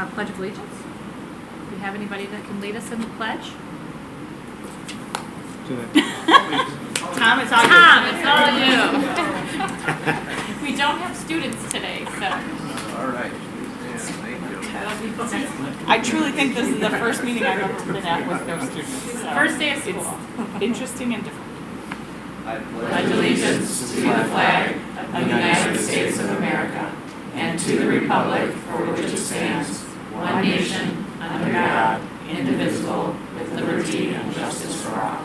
Pledge of Allegiance. Do we have anybody that can lead us in the pledge? Tom, it's all you. Tom, it's all you. We don't have students today, so. All right. Thank you. I truly think this is the first meeting I've ever been at with no students. So First day of school. It's interesting and different. I pledge allegiance to the flag of the United States of America and to the republic for which it stands, one nation, under God, indivisible, with liberty and justice for all.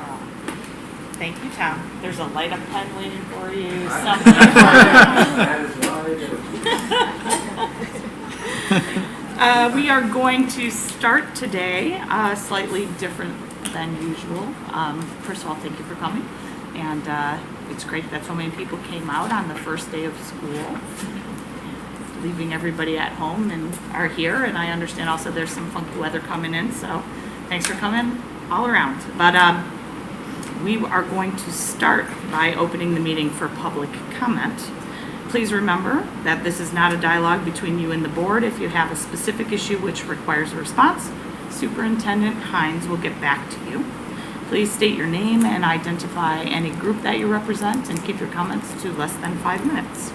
Thank you, Tom. There's a light up pen waiting for you. That is what I do. We are going to start today slightly different than usual. First of all, thank you for coming. And it's great that so many people came out on the first day of school, leaving everybody at home and are here. And I understand also there's some funky weather coming in, so thanks for coming all around. But we are going to start by opening the meeting for public comment. Please remember that this is not a dialogue between you and the board. If you have a specific issue which requires a response, Superintendent Hines will get back to you. Please state your name and identify any group that you represent and keep your comments to less than 5 minutes.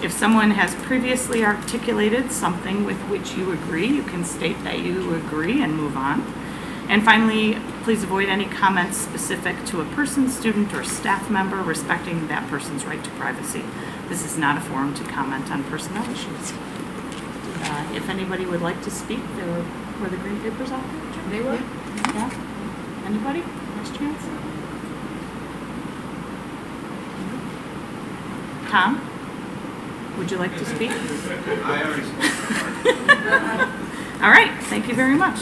If someone has previously articulated something with which you agree, you can state that you agree and move on. And finally, please avoid any comments specific to a person, student, or staff member respecting that person's right to privacy. This is not a forum to comment on personnel issues. If anybody would like to speak, were the green papers out there? They were? Yeah. Anybody? Last chance? Tom? Would you like to speak? I already spoke. All right, thank you very much.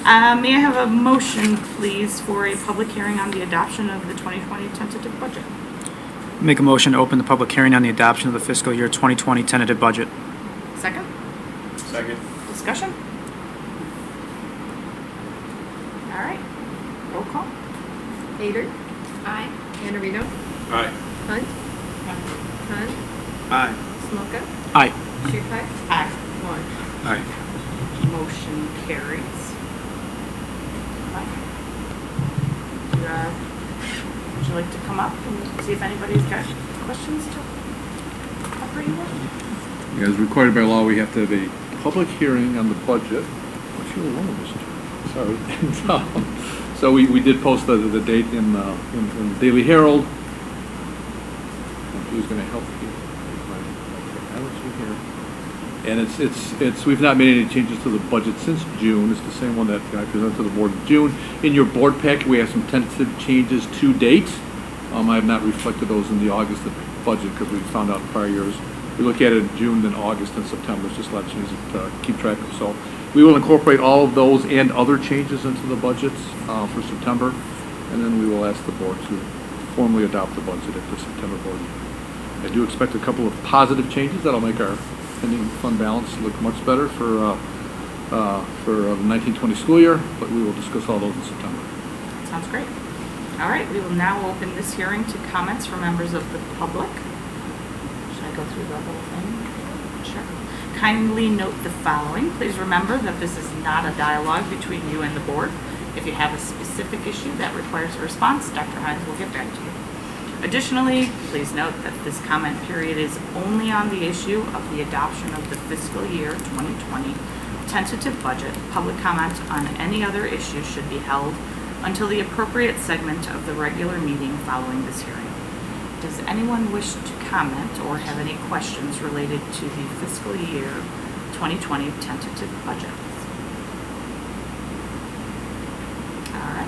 May I have a motion, please, for a public hearing on the adoption of the 2020 tentative budget? Make a motion to open the public hearing on the adoption of the fiscal year 2020 tentative budget. Second? Second. Discussion? All right, roll call. Hader. Aye. Andrew. Aye. Hunt. Hunt. Aye. Smoka. Aye. Shearhart. Aye. One. Aye. Motion carries. Would you like to come up and see if anybody's got questions to offer you with? As required by law, we have to have a public hearing on the budget. I feel alone this time. Sorry. So we did post the date in the Daily Herald. Who's going to help you? And it's we've not made any changes to the budget since June. It's the same one that I presented to the board in June. In your board packet, we have some tentative changes to date. I have not reflected those in the August budget because we found out in prior years. We look at it in June, then August, and September. It's just a lot of changes to keep track of. So we will incorporate all of those and other changes into the budgets for September, and then we will ask the board to formally adopt the budget at the September board meeting. I do expect a couple of positive changes that'll make our ending fund balance look much better for the 1920 school year, but we will discuss all those in September. Sounds great. All right, we will now open this hearing to comments from members of the public. Should I go through the whole thing? Sure. Kindly note the following. Please remember that this is not a dialogue between you and the board. If you have a specific issue that requires a response, Dr. Hines will get back to you. Additionally, please note that this comment period is only on the issue of the adoption of the fiscal year 2020 tentative budget. Public comment on any other issue should be held until the appropriate segment of the regular meeting following this hearing. Does anyone wish to comment or have any questions related to the fiscal year 2020 tentative budget? All right.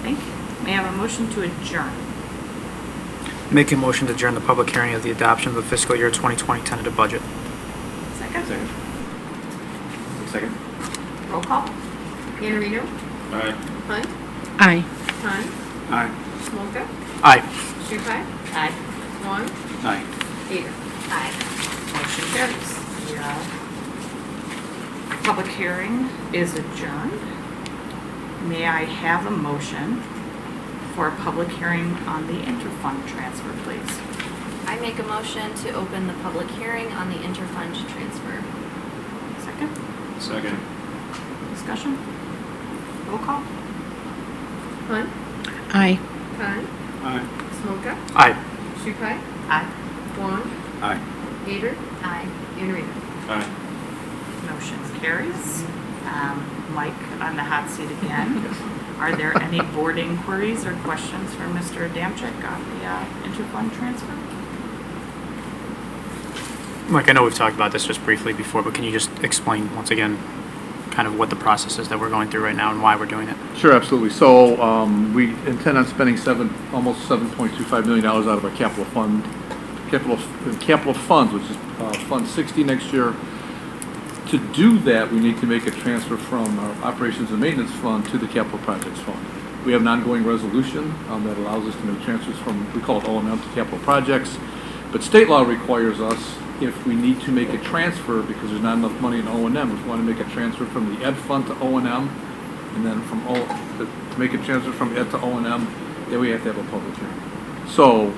Thank you. May I have a motion to adjourn? Make a motion to adjourn the public hearing of the adoption of the fiscal year 2020 tentative budget. Second? Second. Roll call. Andrew. Aye. Hunt. Aye. Hunt. Aye. Smoka. Aye. Shearhart. Aye. One. Aye. Hader. Aye. Motion carries. The public hearing is adjourned. May I have a motion for a public hearing on the Interfund transfer, please? I make a motion to open the public hearing on the Interfund transfer. Second? Second. Discussion? Roll call? Hunt, Aye. Con, Aye. Smoka, Aye. Shukai, Aye. Wong, Aye. Gator, Aye. Anderino. Aye. Motion carries. Mike on the hot seat again. Are there any board inquiries or questions for Mr. Adamczyk on the interfund transfer? Mike, I know we've talked about this just briefly before, but can you just explain once again kind of what the process is that we're going through right now and why we're doing it? Sure, absolutely. So we intend on spending almost $7.25 million out of our capital funds, which is Fund 60 next year. To do that, we need to make a transfer from our operations and maintenance fund to the capital projects fund. We have an ongoing resolution that allows us to make transfers from, we call it O&M to capital projects. But state law requires us, if we need to make a transfer because there's not enough money in O&M, if we want to make a transfer from the ed fund to O&M, and then to make a transfer from ed to O&M, then we have to have a public hearing. So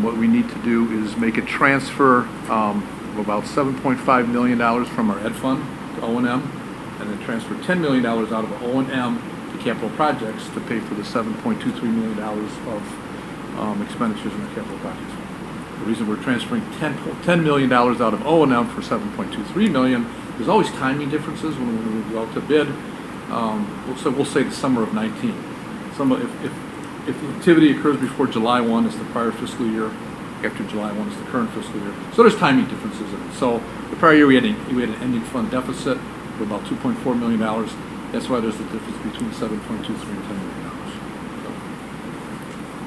what we need to do is make a transfer of about $7.5 million from our ed fund to O&M, and then transfer $10 million out of O&M to capital projects to pay for the $7.23 million of expenditures in the capital projects fund. The reason we're transferring $10 million out of O&M for $7.23 million, there's always timing differences when we go out to bid. We'll say the summer of 19. If the activity occurs before July 1, it's the prior fiscal year. After July 1 is the current fiscal year. So there's timing differences in it. So the prior year we had an ending fund deficit of about $2.4 million. That's why there's the difference between $7.23 and $10 million.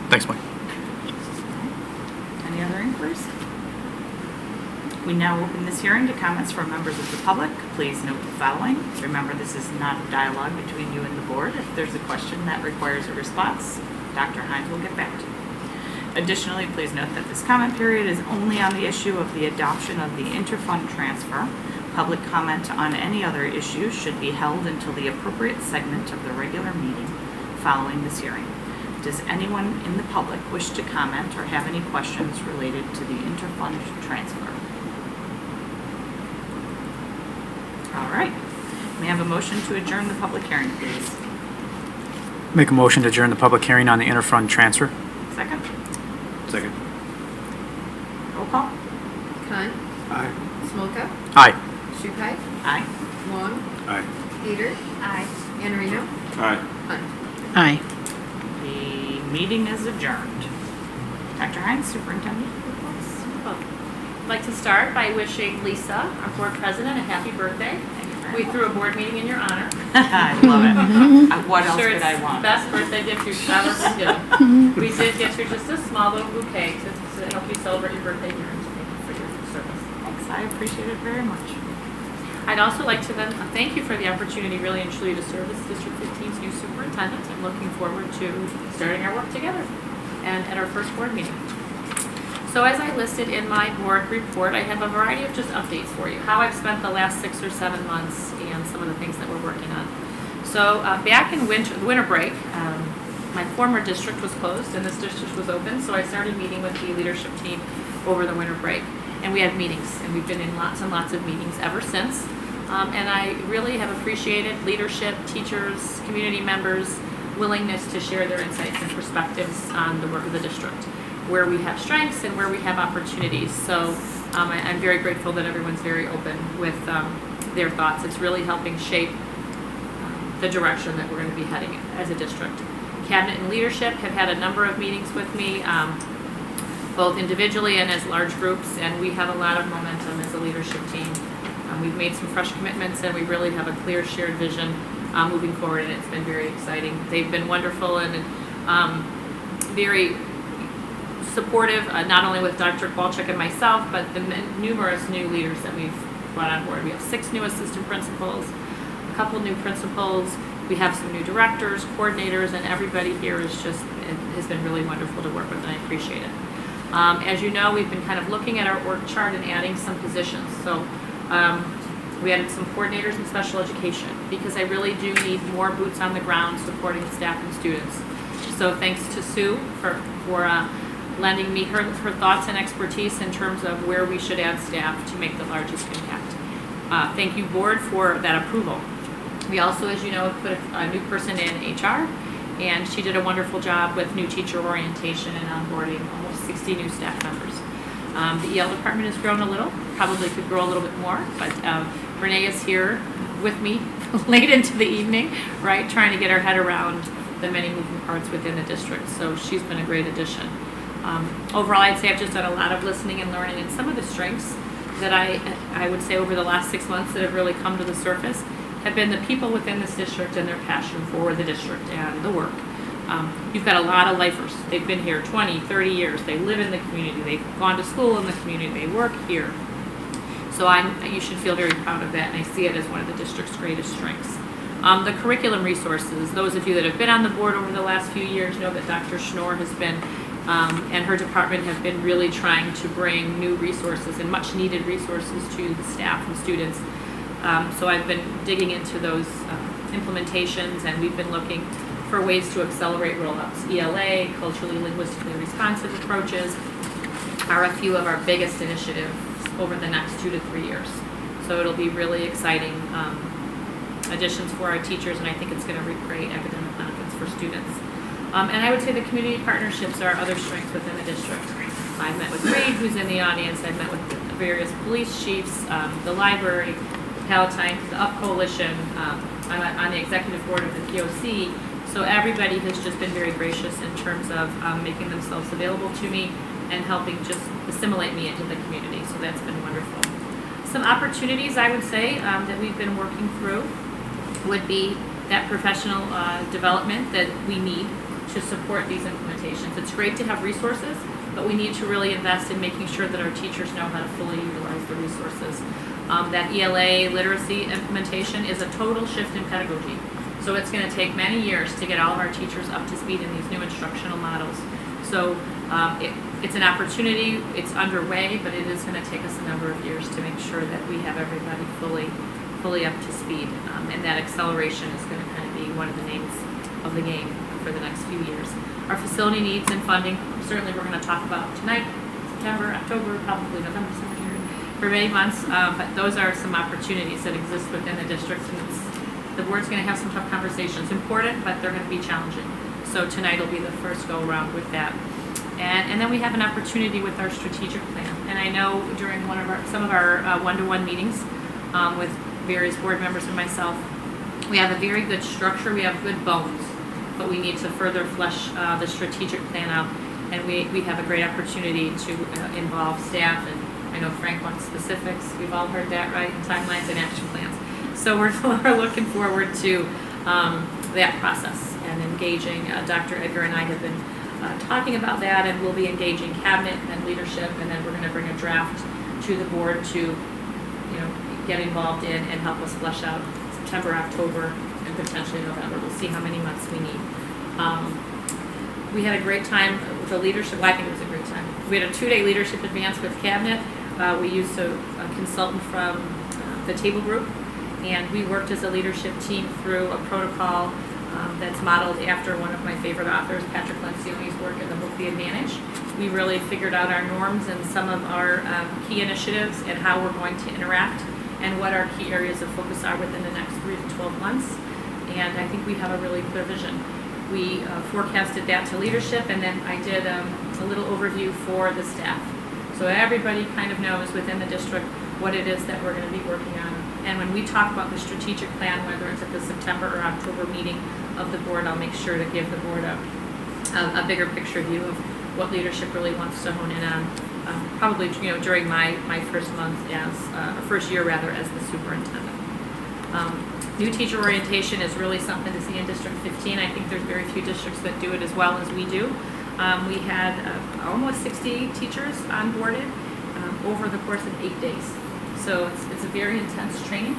Thanks, Mike. Any other inquiries? We now open this hearing to comments from members of the public. Please note the following. Remember, this is not a dialogue between you and the board. If there's a question that requires a response, Dr. Hines will get back to you. Additionally, please note that this comment period is only on the issue of the adoption of the interfund transfer. Public comment on any other issues should be held until the appropriate segment of the regular meeting following this hearing. Does anyone in the public wish to comment or have any questions related to the interfund transfer? All right. May I have a motion to adjourn the public hearing, please? Make a motion to adjourn the public hearing on the interfund transfer. Second? Second. Roll call? Con, Aye. Smoka, Aye. Shukai, Aye. Wong, Aye. Gator, Aye. Anderino, Aye. Hunt. Aye. The meeting is adjourned. Dr. Hines, Superintendent reports. I'd like to start by wishing Lisa, our board president, a happy birthday. Thank you very We much. threw a board meeting in your honor. I love it. What else Sure, could I want? it's the best birthday gift you've ever been given. We did get you just a small little bouquet to help you celebrate your birthday here and to thank you for your service. Thanks, I appreciate it very much. I'd also like to then thank you for the opportunity really and truly to serve as District 15's new superintendent. I'm looking forward to starting our work together and at our first board meeting. So as I listed in my board report, I have a variety of just updates for you, how I've spent the last 6 or 7 months and some of the things that we're working on. So back in winter break, my former district was closed and this district was open, so I started meeting with the leadership team over the winter break. And we had meetings, and we've been in lots and lots of meetings ever since. And I really have appreciated leadership, teachers, community members' willingness to share their insights and perspectives on the work of the district, where we have strengths and where we have opportunities. So I'm very grateful that everyone's very open with their thoughts. It's really helping shape the direction that we're going to be heading as a district. Cabinet and leadership have had a number of meetings with me, both individually and as large groups, and we have a lot of momentum as a leadership team. We've made some fresh commitments and we really have a clear shared vision moving forward, and it's been very exciting. They've been wonderful and very supportive, not only with Dr. Kowalczyk and myself, but the numerous new leaders that we've brought on board. We have 6 new assistant principals, a couple new principals, we have some new directors, coordinators, and everybody here is just, it has been really wonderful to work with, and I appreciate it. As you know, we've been kind of looking at our org chart and adding some positions. So we added some coordinators in special education because I really do need more boots on the ground supporting staff and students. So thanks to Sue for lending me her thoughts and expertise in terms of where we should add staff to make the largest impact. thank you, board, for that approval. We also, as you know, have put a new person in HR, and she did a wonderful job with new teacher orientation and onboarding almost 60 new staff members. The EL department has grown a little, probably could grow a little bit more, but Renee is here with me late into the evening, right, trying to get her head around the many moving parts within the district. So she's been a great addition. Overall, I'd say I've just done a lot of listening and learning, and some of the strengths that I would say over the last 6 months that have really come to the surface have been the people within this district and their passion for the district and the work. You've got a lot of lifers. They've been here 20, 30 years. They live in the community. They've gone to school in the community. They work here. So you should feel very proud of that, and I see it as one of the district's greatest strengths. The curriculum resources, those of you that have been on the board over the last few years know that Dr. Schnorr has been, and her department have been really trying to bring new resources and much needed resources to the staff and students. So I've been digging into those implementations, and we've been looking for ways to accelerate rollouts. ELA, culturally linguistically responsive approaches, are a few of our biggest initiatives over the next 2 to 3 years. So it'll be really exciting additions for our teachers, and I think it's going to reap great academic benefits for students. And I would say the community partnerships are other strengths within the district. I've met with Reed, who's in the audience. I've met with various police chiefs, the library, Palatine, the UP Coalition. I'm on the executive board of the POC. So everybody has just been very gracious in terms of making themselves available to me and helping just assimilate me into the community. So that's been wonderful. Some opportunities I would say that we've been working through would be that professional development that we need to support these implementations. It's great to have resources, but we need to really invest in making sure that our teachers know how to fully utilize the resources. That ELA literacy implementation is a total shift in pedagogy. So it's going to take many years to get all of our teachers up to speed in these new instructional models. So it's an opportunity, it's underway, but it is going to take us a number of years to make sure that we have everybody fully up to speed. And that acceleration is going to kind of be one of the names of the game for the next few years. Our facility needs and funding, certainly we're going to talk about tonight, September, October, probably November, for many months, but those are some opportunities that exist within the district, and the board's going to have some tough conversations. Important, but they're going to be challenging. So tonight will be the first go around with that. And then we have an opportunity with our strategic plan. And I know during some of our one-to-one meetings with various board members and myself, we have a very good structure, we have good bones, but we need to further flesh the strategic plan out. And we have a great opportunity to involve staff, and I know Frank wants specifics. We've all heard that, right? And timelines and action plans. So we're looking forward to that process and engaging. Dr. Edgar and I have been talking about that, and we'll be engaging cabinet and leadership, and then we're going to bring a draft to the board to, get involved in and help us flesh out September, October, and potentially November. We'll see how many months we need. We had a great time with the leadership. Well, I think it was a great time. We had a 2-day leadership advance with cabinet. We used a consultant from the table group, and we worked as a leadership team through a protocol that's modeled after one of my favorite authors, Patrick Lencioni's work in the book The Advantage. We really figured out our norms and some of our key initiatives and how we're going to interact and what our key areas of focus are within the next 3 to 12 months. And I think we have a really clear vision. We forecasted that to leadership, and then I did a little overview for the staff. So everybody kind of knows within the district what it is that we're going to be working on. And when we talk about the strategic plan, whether it's at the September or October meeting of the board, I'll make sure to give the board a bigger picture view of what leadership really wants to hone in on. Probably during my first month or first year as the superintendent. New teacher orientation is really something to see in District 15. I think there's very few districts that do it as well as we do. We had almost 60 teachers onboarded over the course of 8 days. So it's a very intense training,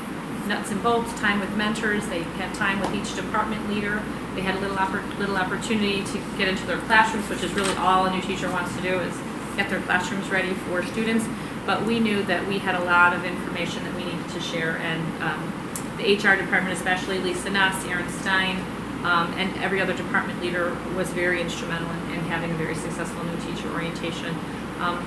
nuts and bolts, time with mentors. They had time with each department leader. They had a little opportunity to get into their classrooms, which is really all a new teacher wants to do is get their classrooms ready for students. But we knew that we had a lot of information that we needed to share, and the HR department, especially Lisa Nuss, Aaron Stein, and every other department leader was very instrumental in having a very successful new teacher orientation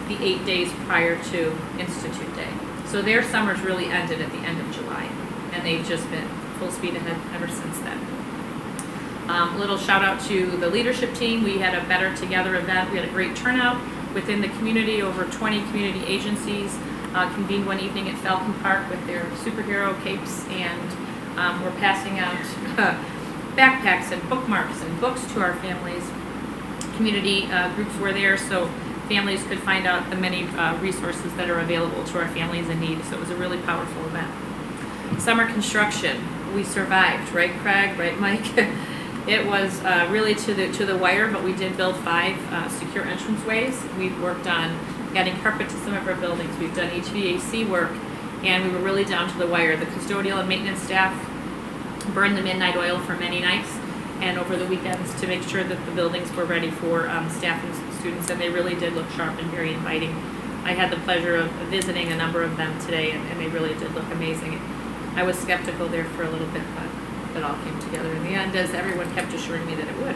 the 8 days prior to Institute Day. So their summers really ended at the end of July, and they've just been full speed ahead ever since then. Little shout out to the leadership team. We had a Better Together event. We had a great turnout within the community. Over 20 community agencies convened one evening at Falcon Park with their superhero capes, and we're passing out backpacks and bookmarks and books to our families. Community groups were there, so families could find out the many resources that are available to our families in need. So it was a really powerful event. Summer construction, we survived, right, Craig? Right, Mike? It was really to the wire, but we did build 5 secure entranceways. We've worked on adding carpet to some of our buildings. We've done HVAC work, and we were really down to the wire. The custodial and maintenance staff burned the midnight oil for many nights and over the weekends to make sure that the buildings were ready for staff and students, and they really did look sharp and very inviting. I had the pleasure of visiting a number of them today, and they really did look amazing. I was skeptical there for a little bit, but it all came together in the end, as everyone kept assuring me that it would.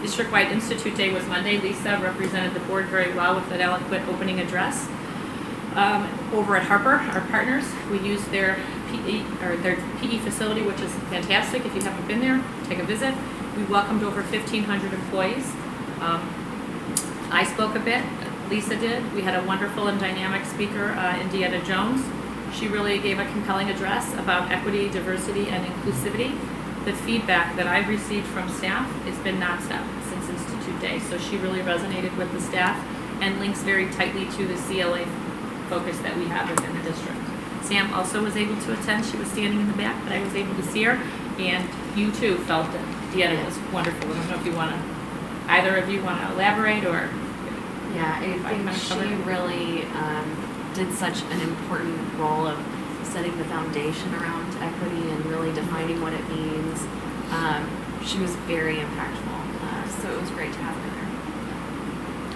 District-wide Institute Day was Monday. Lisa represented the board very well with an eloquent opening address. Over at Harper, our partners, we used their PE facility, which is fantastic. If you haven't been there, take a visit. We welcomed over 1,500 employees. I spoke a bit. Lisa did. We had a wonderful and dynamic speaker, Indiana Jones. She really gave a compelling address about equity, diversity, and inclusivity. The feedback that I've received from staff has been nonstop since Institute Day, so she really resonated with the staff and links very tightly to the CLA focus that we have within the district. Sam also was able to attend. She was standing in the back, but I was able to see her, and you too felt that Deanna was wonderful. I don't know if you want to, either of you want to elaborate or... Yeah, I think she really did such an important role of setting the foundation around equity and really defining what it means. She was very impactful, so it was great to have her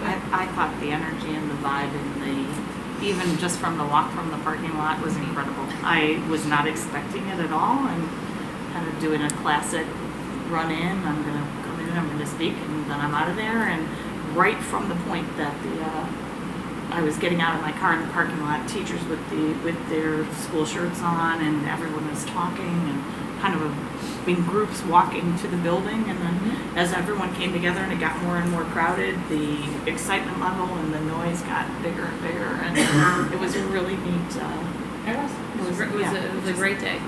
there. I thought the energy and the vibe and even just from the walk from the parking lot was incredible. I was not expecting it at all, and kind of doing a classic run in. I'm going to come in, I'm going to speak, and then I'm out of there. And right from the point that I was getting out of my car in the parking lot, teachers with their school shirts on, and everyone was talking, and kind of in groups walking to the building. And then as everyone came together and it got more and more crowded, the excitement level and the noise got bigger and bigger, and it was a really neat. It was a great day.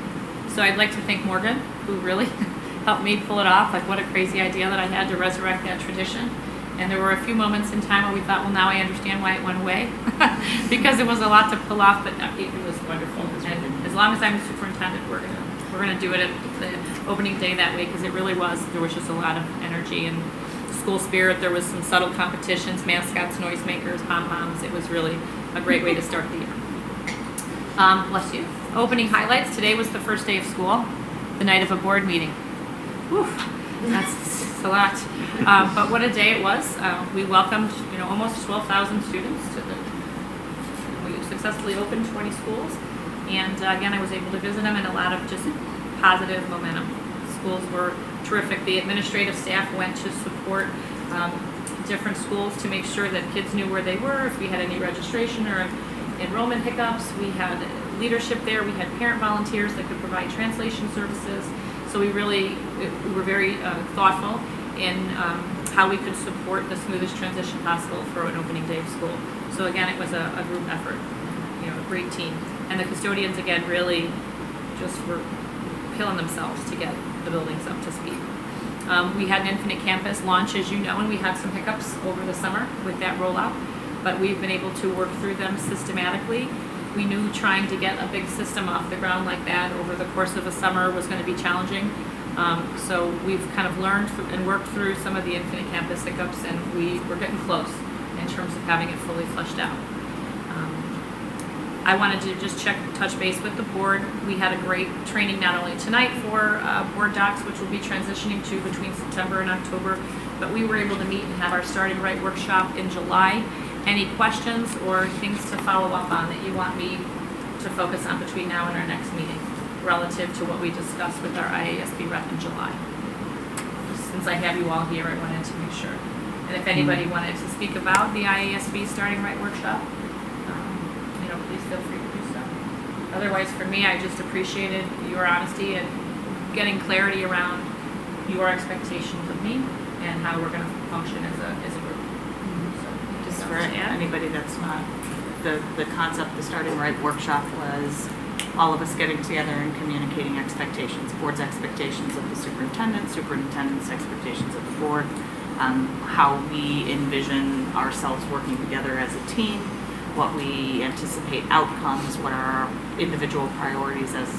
So I'd like to thank Morgan, who really helped me pull it off. Like, what a crazy idea that I had to resurrect that tradition. And there were a few moments in time where we thought, well, now I understand why it went away, because it was a lot to pull off, but it was wonderful. And as long as I'm superintendent, we're gonna do it at the opening day that way, because there was just a lot of energy and school spirit. There was some subtle competitions, mascots, noisemakers, pom-poms. It was really a great way to start the year. Bless you. Opening highlights. Today was the first day of school, the night of a board meeting. Whew, that's a lot. But what a day it was. We welcomed, almost 12,000 students we successfully opened 20 schools. And again, I was able to visit them, and a lot of just positive momentum. Schools were terrific. The administrative staff went to support different schools to make sure that kids knew where they were, if we had any registration or enrollment hiccups. We had leadership there. We had parent volunteers that could provide translation services. So we were very thoughtful in how we could support the smoothest transition possible for an opening day of school. So again, it was a group effort, a great team. And the custodians, again, really just were killing themselves to get the buildings up to speed. We had an Infinite Campus launch, as you know, and we had some hiccups over the summer with that rollout, but we've been able to work through them systematically. We knew trying to get a big system off the ground like that over the course of a summer was going to be challenging. So we've kind of learned and worked through some of the Infinite Campus hiccups, and we're getting close in terms of having it fully fleshed out. I wanted to just touch base with the board. We had a great training not only tonight for board docs, which we'll be transitioning to between September and October, but we were able to meet and have our Starting Right workshop in July. Any questions or things to follow up on that you want me to focus on between now and our next meeting relative to what we discussed with our IASB rep in July? Since I have you all here, I wanted to make sure. And if anybody wanted to speak about the IASB Starting Right workshop, please feel free to do so. Otherwise, for me, I just appreciated your honesty and getting clarity around your expectations of me and how we're going to function as a group. So, Just so for much to add. anybody that's not, the concept, the Starting Right workshop was all of us getting together and communicating expectations, board's expectations of the superintendent's expectations of the board, how we envision ourselves working together as a team, what we anticipate outcomes, what are our individual priorities as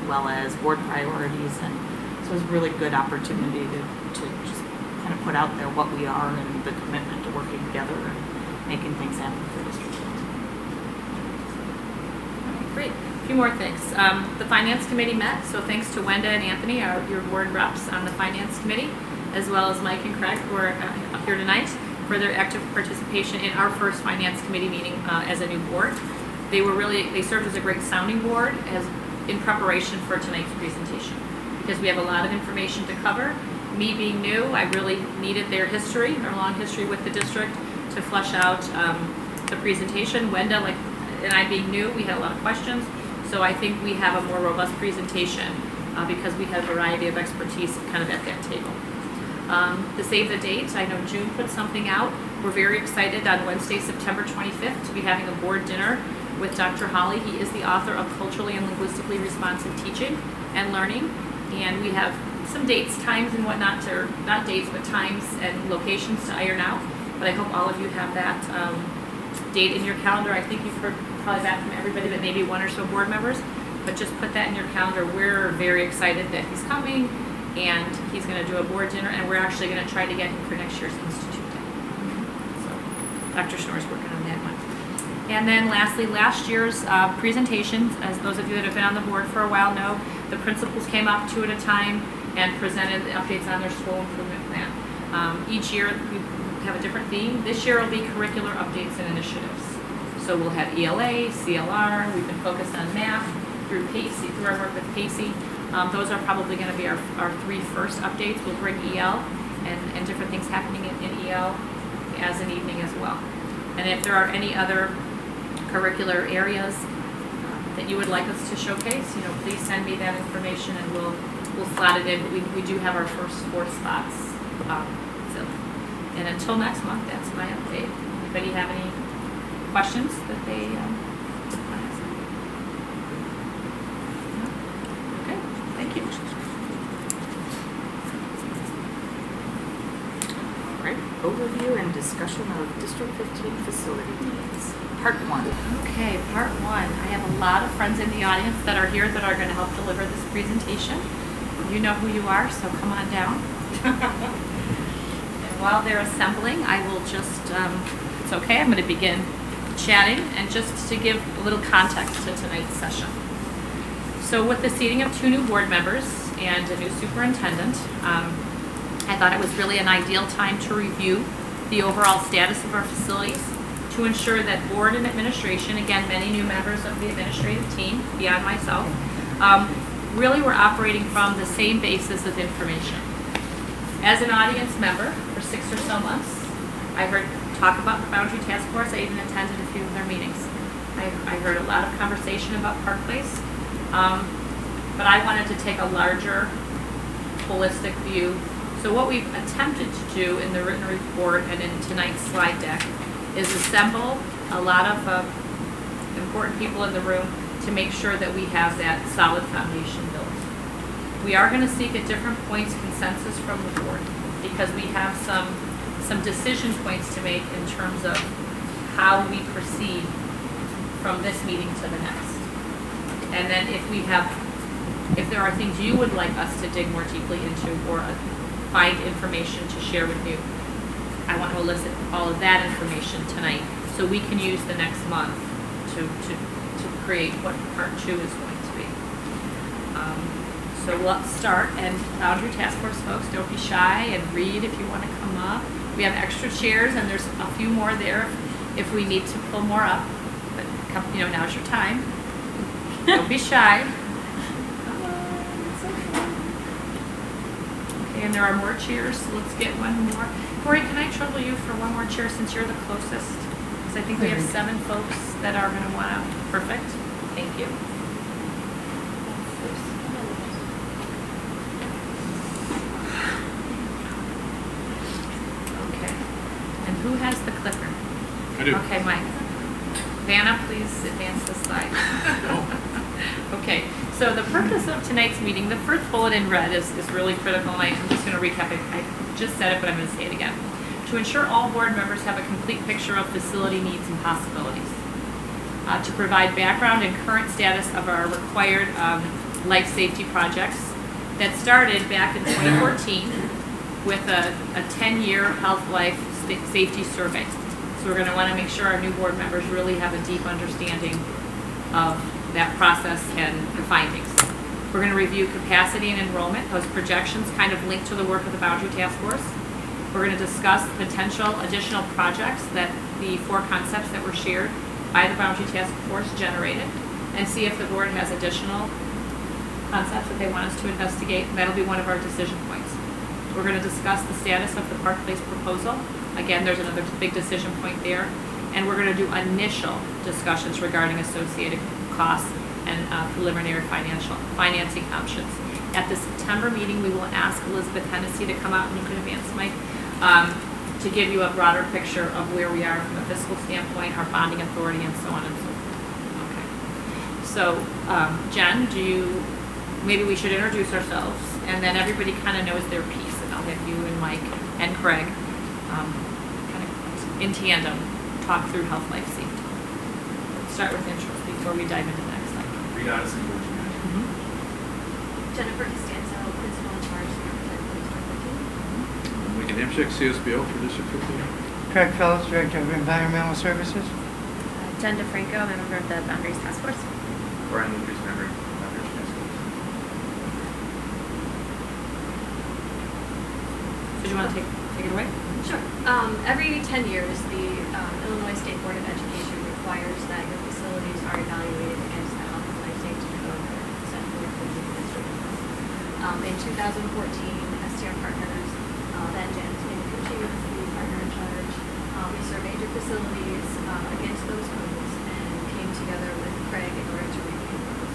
well as board priorities. And so it was a really good opportunity to just kind of put out there what we are and the commitment to working together and making things happen for district. Great. A few more things. The Finance Committee met, so thanks to Wenda and Anthony, your board reps on the Finance Committee, as well as Mike and Craig, who are up here tonight, for their active participation in our first Finance Committee meeting as a new board. They served as a great sounding board in preparation for tonight's presentation, because we have a lot of information to cover. Me being new, I really needed their long history with the district to flesh out the presentation. Wenda, and I being new, we had a lot of questions, so I think we have a more robust presentation because we have a variety of expertise kind of at that table. To save the date, I know June put something out. We're very excited on Wednesday, September 25th, to be having a board dinner with Dr. Holly. He is the author of Culturally and Linguistically Responsive Teaching and Learning, and we have some dates, times, and whatnot, or not dates, but times and locations to iron out. But I hope all of you have that date in your calendar. I think you've heard probably back from everybody, but maybe one or so board members, but just put that in your calendar. We're very excited that he's coming, and he's going to do a board dinner, and we're actually going to try to get him for next year's Institute Day. So Dr. Schnorr's working on that one. And then lastly, last year's presentations, as those of you that have been on the board for a while know, the principals came up two at a time and presented the updates on their school improvement plan. Each year we have a different theme. This year will be curricular updates and initiatives. So we'll have ELA, CLR, we've been focused on math through Pacey, through our work with Pacey. Those are probably going to be our three first updates. We'll bring EL and different things happening in EL as an evening as well. And if there are any other curricular areas that you would like us to showcase, please send me that information and we'll slot it in. We do have our first 4 spots filled. And until next month, that's my update. Anybody have any questions that they want to ask? No? Okay, thank you. All right, overview and discussion of District 15 facility needs. Part 1. Okay, part 1. I have a lot of friends in the audience that are here that are going to help deliver this presentation. You know who you are, so come on down. And while they're assembling, I will just, it's okay, I'm going to begin chatting and just to give a little context to tonight's session. So with the seating of 2 new board members and a new superintendent, I thought it was really an ideal time to review the overall status of our facilities to ensure that board and administration, again, many new members of the administrative team beyond myself, really were operating from the same basis of information. As an audience member for 6 or so months, I heard talk about the Boundary Task Force. I even attended a few of their meetings. I heard a lot of conversation about Park Place, but I wanted to take a larger, holistic view. So what we've attempted to do in the written report and in tonight's slide deck is assemble a lot of important people in the room to make sure that we have that solid foundation built. We are going to seek at different points consensus from the board because we have some decision points to make in terms of how we proceed from this meeting to the next. And then if there are things you would like us to dig more deeply into or find information to share with you, I want to elicit all of that information tonight so we can use the next month to create what part 2 is going to be. So let's start, and Boundary Task Force folks, don't be shy and read if you want to come up. We have extra chairs and there's a few more there if we need to pull more up, but now's your time. Don't be shy. Come on, it's okay. Okay, and there are more chairs, so let's get one more. Corey, can I trouble you for one more chair since you're the closest? Because I think we have 7 folks that are going to want to, perfect, thank you. Okay, and who has the clicker? I do. Okay, Mike. Vanna, please advance the slide. Okay, so the purpose of tonight's meeting, the first bullet in red is really critical, and I'm just going to recap it. I just said it, but I'm going to say it again. To ensure all board members have a complete picture of facility needs and possibilities. To provide background and current status of our required life safety projects that started back in 2014 with a 10-year health life safety survey. So we're going to want to make sure our new board members really have a deep understanding of that process and the findings. We're going to review capacity and enrollment, those projections kind of linked to the work of the Boundary Task Force. We're going to discuss potential additional projects that the 4 concepts that were shared by the Boundary Task Force generated, and see if the board has additional concepts that they want us to investigate. That'll be one of our decision points. We're going to discuss the status of the Park Place proposal. Again, there's another big decision point there. And we're going to do initial discussions regarding associated costs and preliminary financing options. At the September meeting, we will ask Elizabeth Hennessy to come out, and you can advance, Mike, to give you a broader picture of where we are from a fiscal standpoint, our bonding authority, and so on and so forth. Okay. So, Jen, maybe we should introduce ourselves, and then everybody kind of knows their piece, and I'll have you and Mike and Craig kind of in tandem talk through health life safety. Let's start with intros before we dive into the next slide. Read honestly what you got. Jennifer Costanzo, principal in charge, representing We can check CSBO for District 15. Craig Phillips, Director of Environmental Services. Jen DeFranco, I'm a member of the Boundaries Task Force. Brian Lucas, member of Boundaries Task Force. So do you want to take it away? Sure. Every 10 years, the Illinois State Board of Education requires that your facilities are evaluated against the health and life safety code that is set forth in the district. In 2014, STR Partners, then Jan's been coaching with the partner in charge. We surveyed your facilities against those codes and came together with Craig in order to review those.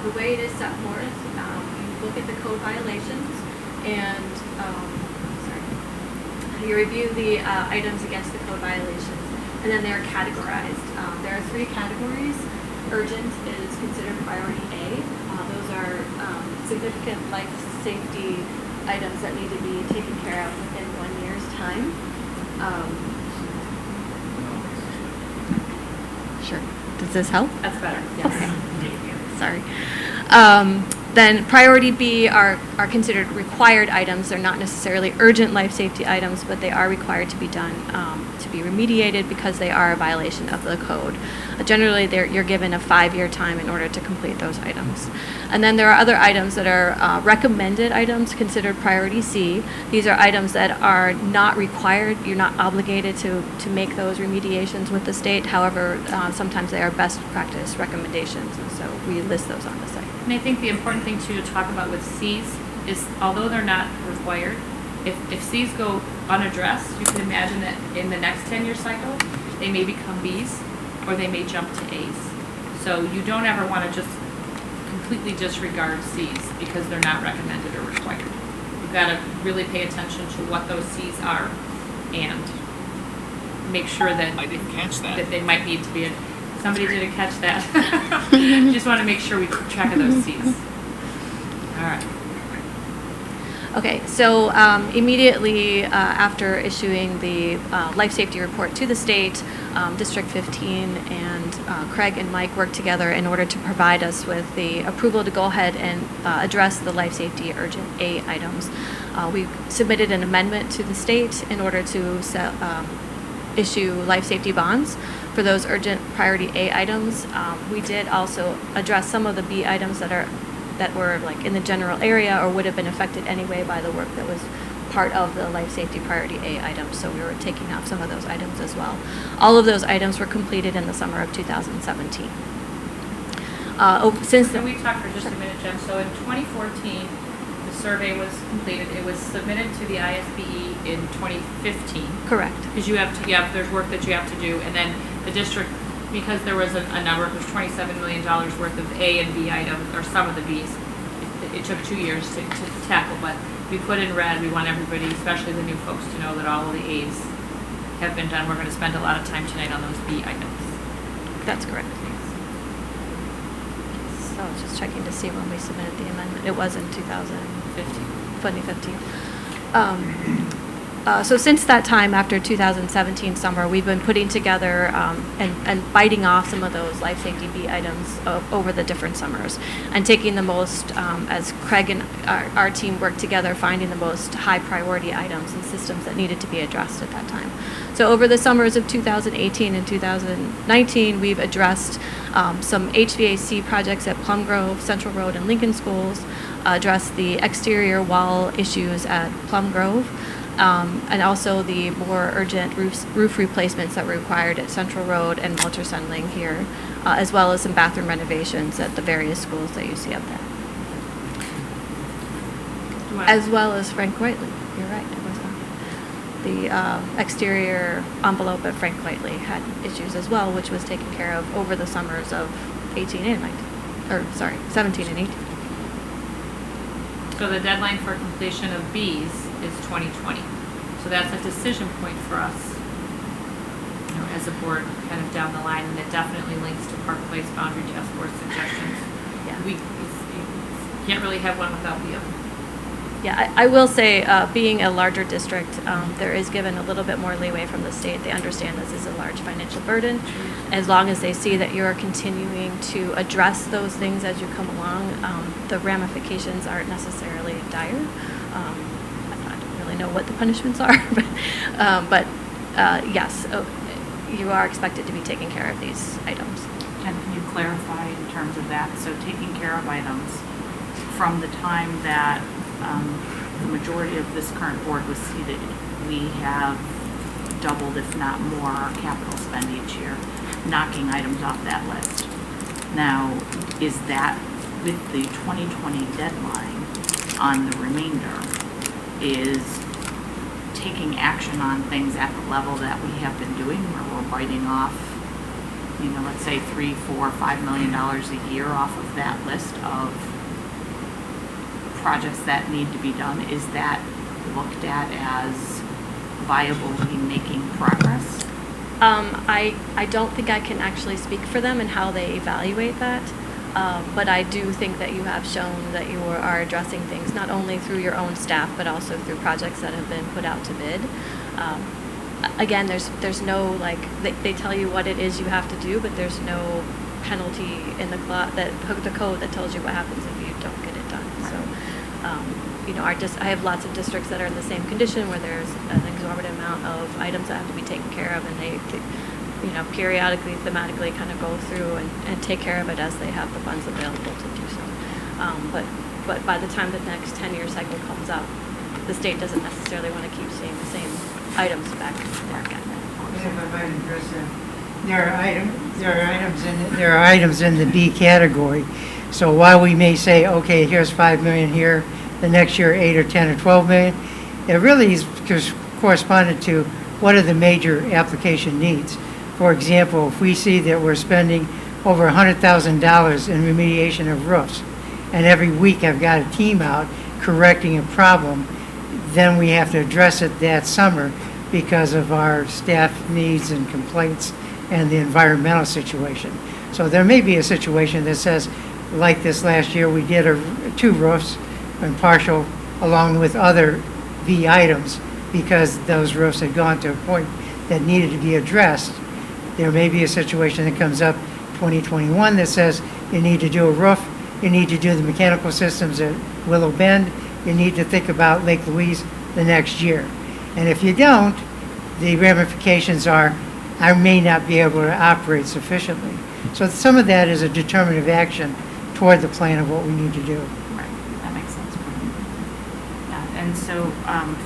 The way it is set forth, you look at the code violations and you review the items against the code violations, and then they're categorized. There are 3 categories. Urgent is considered priority A. Those are significant life safety items that need to be taken care of within 1 year's time. Sure. Does this help? That's better. Yes. Sorry. Then priority B are considered required items. They're not necessarily urgent life safety items, but they are required to be done, to be remediated because they are a violation of the code. Generally, you're given a 5-year time in order to complete those items. And then there are other items that are recommended items considered priority C. These are items that are not required. You're not obligated to make those remediations with the state. However, sometimes they are best practice recommendations, and so we list those on the site. And I think the important thing too to talk about with Cs is, although they're not required, if Cs go unaddressed, you can imagine that in the next 10-year cycle, they may become Bs or they may jump to As. So you don't ever want to just completely disregard Cs because they're not recommended or required. You've got to really pay attention to what those Cs are and make sure that I didn't catch that. that they might need to be. Somebody didn't catch that. Just want to make sure we keep track of those Cs. All right. Okay, so immediately after issuing the life safety report to the state, District 15 and Craig and Mike worked together in order to provide us with the approval to go ahead and address the life safety urgent A items. We submitted an amendment to the state in order to issue life safety bonds for those urgent priority A items. We did also address some of the B items that were like in the general area or would have been affected anyway by the work that was part of the life safety priority A items. So we were taking off some of those items as well. All of those items were completed in the summer of 2017. Can we talk for just a minute, Jen? So in 2014, the survey was completed. It was submitted to the ISBE in 2015. Correct. Because there's work that you have to do, and then the district, because there was a number, there's $27 million worth of A and B items, or some of the Bs. It took 2 years to tackle, but we put in red. We want everybody, especially the new folks, to know that all of the A's have been done. We're going to spend a lot of time tonight on those B items. That's correct. So I was just checking to see when we submitted the amendment. It was in 2015. So since that time, after 2017 summer, we've been putting together and biting off some of those life safety B items over the different summers and taking the most, as Craig and our team worked together, finding the most high priority items and systems that needed to be addressed at that time. So over the summers of 2018 and 2019, we've addressed some HVAC projects at Plum Grove, Central Road, and Lincoln Schools, addressed the exterior wall issues at Plum Grove, and also the more urgent roof replacements that were required at Central Road and Walter Sendling here, as well as some bathroom renovations at the various schools that you see up there. As well as Frank Whiteley. You're right. It was the exterior envelope at Frank Whiteley had issues as well, which was taken care of over the summers of 18 and 17 and 18. So the deadline for completion of Bs is 2020. So that's a decision point for us, as a board kind of down the line, and it definitely links to Park Place Boundary Task Force suggestions. Yeah. You can't really have one without the other. Yeah, I will say, being a larger district, there is given a little bit more leeway from the state. They understand this is a large financial burden. As long as they see that you are continuing to address those things as you come along, the ramifications aren't necessarily dire. I don't really know what the punishments are, but yes, you are expected to be taking care of these items. And can you clarify in terms of that? So taking care of items from the time that the majority of this current board was seated, we have doubled, if not more, our capital spend each year, knocking items off that list. Now, is that with the 2020 deadline on the remainder, is taking action on things at the level that we have been doing, where we're biting off, let's say $3, $4, $5 million a year off of that list of projects that need to be done? Is that looked at as viably making progress? I don't think I can actually speak for them and how they evaluate that, but I do think that you have shown that you are addressing things not only through your own staff but also through projects that have been put out to bid. Again, there's no they tell you what it is you have to do, but there's no penalty in the code that tells you what happens if you don't get it done. So. I have lots of districts that are in the same condition where there's an exorbitant amount of items that have to be taken care of, and they periodically, thematically kind of go through and take care of it as they have the funds available to do so. But by the time the next 10-year cycle comes up, the state doesn't necessarily want to keep seeing the same items back again. If I might address that, there are items in the B category. So while we may say, okay, here's $5 million here, the next year 8 or 10 or 12 million, it really is corresponded to what are the major application needs. For example, if we see that we're spending over $100,000 in remediation of roofs, and every week I've got a team out correcting a problem, then we have to address it that summer because of our staff needs and complaints and the environmental situation. So there may be a situation that says, like this last year, we did 2 roofs and partial along with other V items because those roofs had gone to a point that needed to be addressed. There may be a situation that comes up 2021 that says you need to do a roof, you need to do the mechanical systems at Willow Bend, you need to think about Lake Louise the next year. And if you don't, the ramifications are I may not be able to operate sufficiently. So some of that is a determinative action toward the plan of what we need to do. Right, that makes sense. Yeah, and so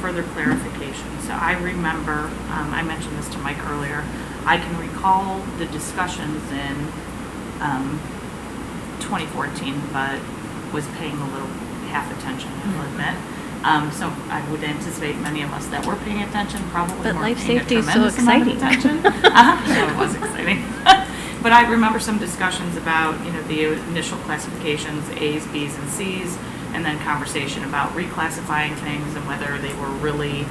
further clarification. So I remember, I mentioned this to Mike earlier, I can recall the discussions in 2014, but was paying a little, half attention, I will admit. So I would anticipate many of us that were paying attention probably But weren't life paying a safety is so tremendous amount of exciting. attention. So it was exciting. But I remember some discussions about, the initial classifications, A's, B's, and C's, and then conversation about reclassifying things and whether they were really,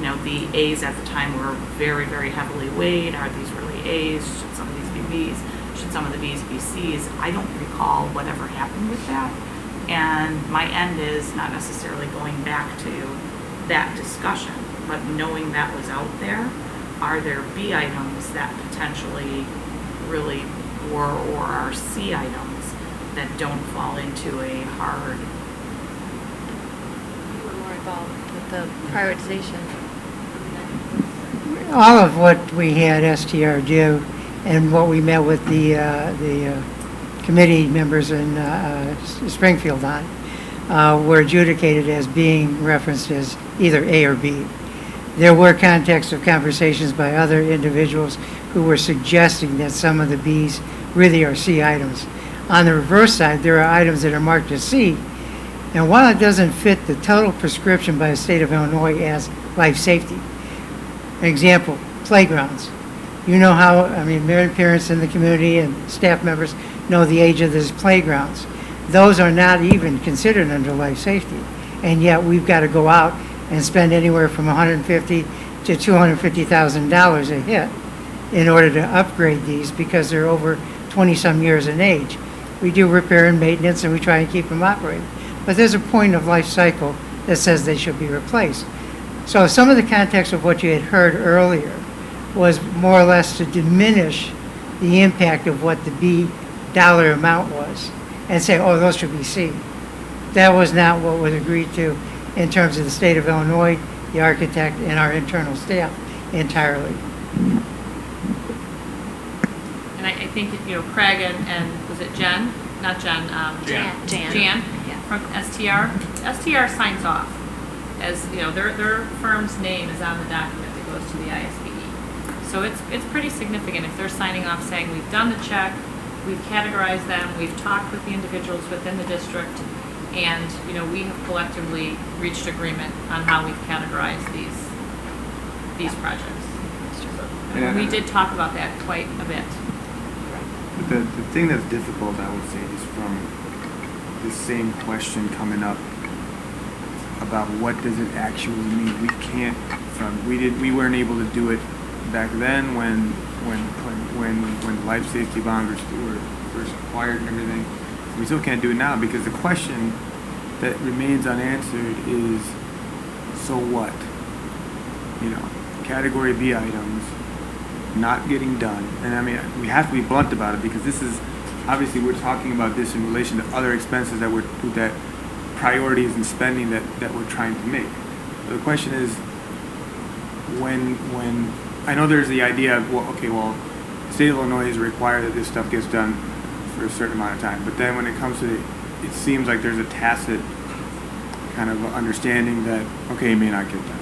the A's at the time were very, very heavily weighed. Are these really A's? Should some of these be B's? Should some of the B's be C's? I don't recall whatever happened with that. And my end is not necessarily going back to that discussion, but knowing that was out there, are there B items that potentially really were or are C items that don't fall into a hard? You were more involved with the prioritization. All of what we had STR do and what we met with the committee members in Springfield on were adjudicated as being referenced as either A or B. There were context of conversations by other individuals who were suggesting that some of the Bs really are C items. On the reverse side, there are items that are marked as C, and while it doesn't fit the total prescription by the state of Illinois as life safety, an example, playgrounds. You know how, many parents in the community and staff members know the age of these playgrounds. Those are not even considered under life safety, and yet we've got to go out and spend anywhere from $150,000 to $250,000 a hit in order to upgrade these because they're over 20-some years in age. We do repair and maintenance, and we try and keep them operating. But there's a point of life cycle that says they should be replaced. So some of the context of what you had heard earlier was more or less to diminish the impact of what the B dollar amount was and say, oh, those should be C. That was not what was agreed to in terms of the state of Illinois, the architect, and our internal staff entirely. And I think, Craig and was it Jen? Not Jen. Jan. Jan Yeah. from STR. STR signs off as, their firm's name is on the document that goes to the ISBE. So it's pretty significant if they're signing off saying we've done the check, we've categorized them, we've talked with the individuals within the district, and, we have collectively reached agreement on how we've categorized these projects. Yeah. We did talk about that quite a bit. But the thing that's difficult, I would say, is from the same question coming up about what does it actually mean. We weren't able to do it back then when life safety bonds were first acquired and everything. We still can't do it now because the question that remains unanswered is, so what? Category B items not getting done. And we have to be blunt about it because this is, obviously we're talking about this in relation to other expenses that priorities and spending that we're trying to make. So the question is, when I know there's the idea of, the state of Illinois is required that this stuff gets done for a certain amount of time, but then when it comes to it seems like there's a tacit kind of understanding that, it may not get done.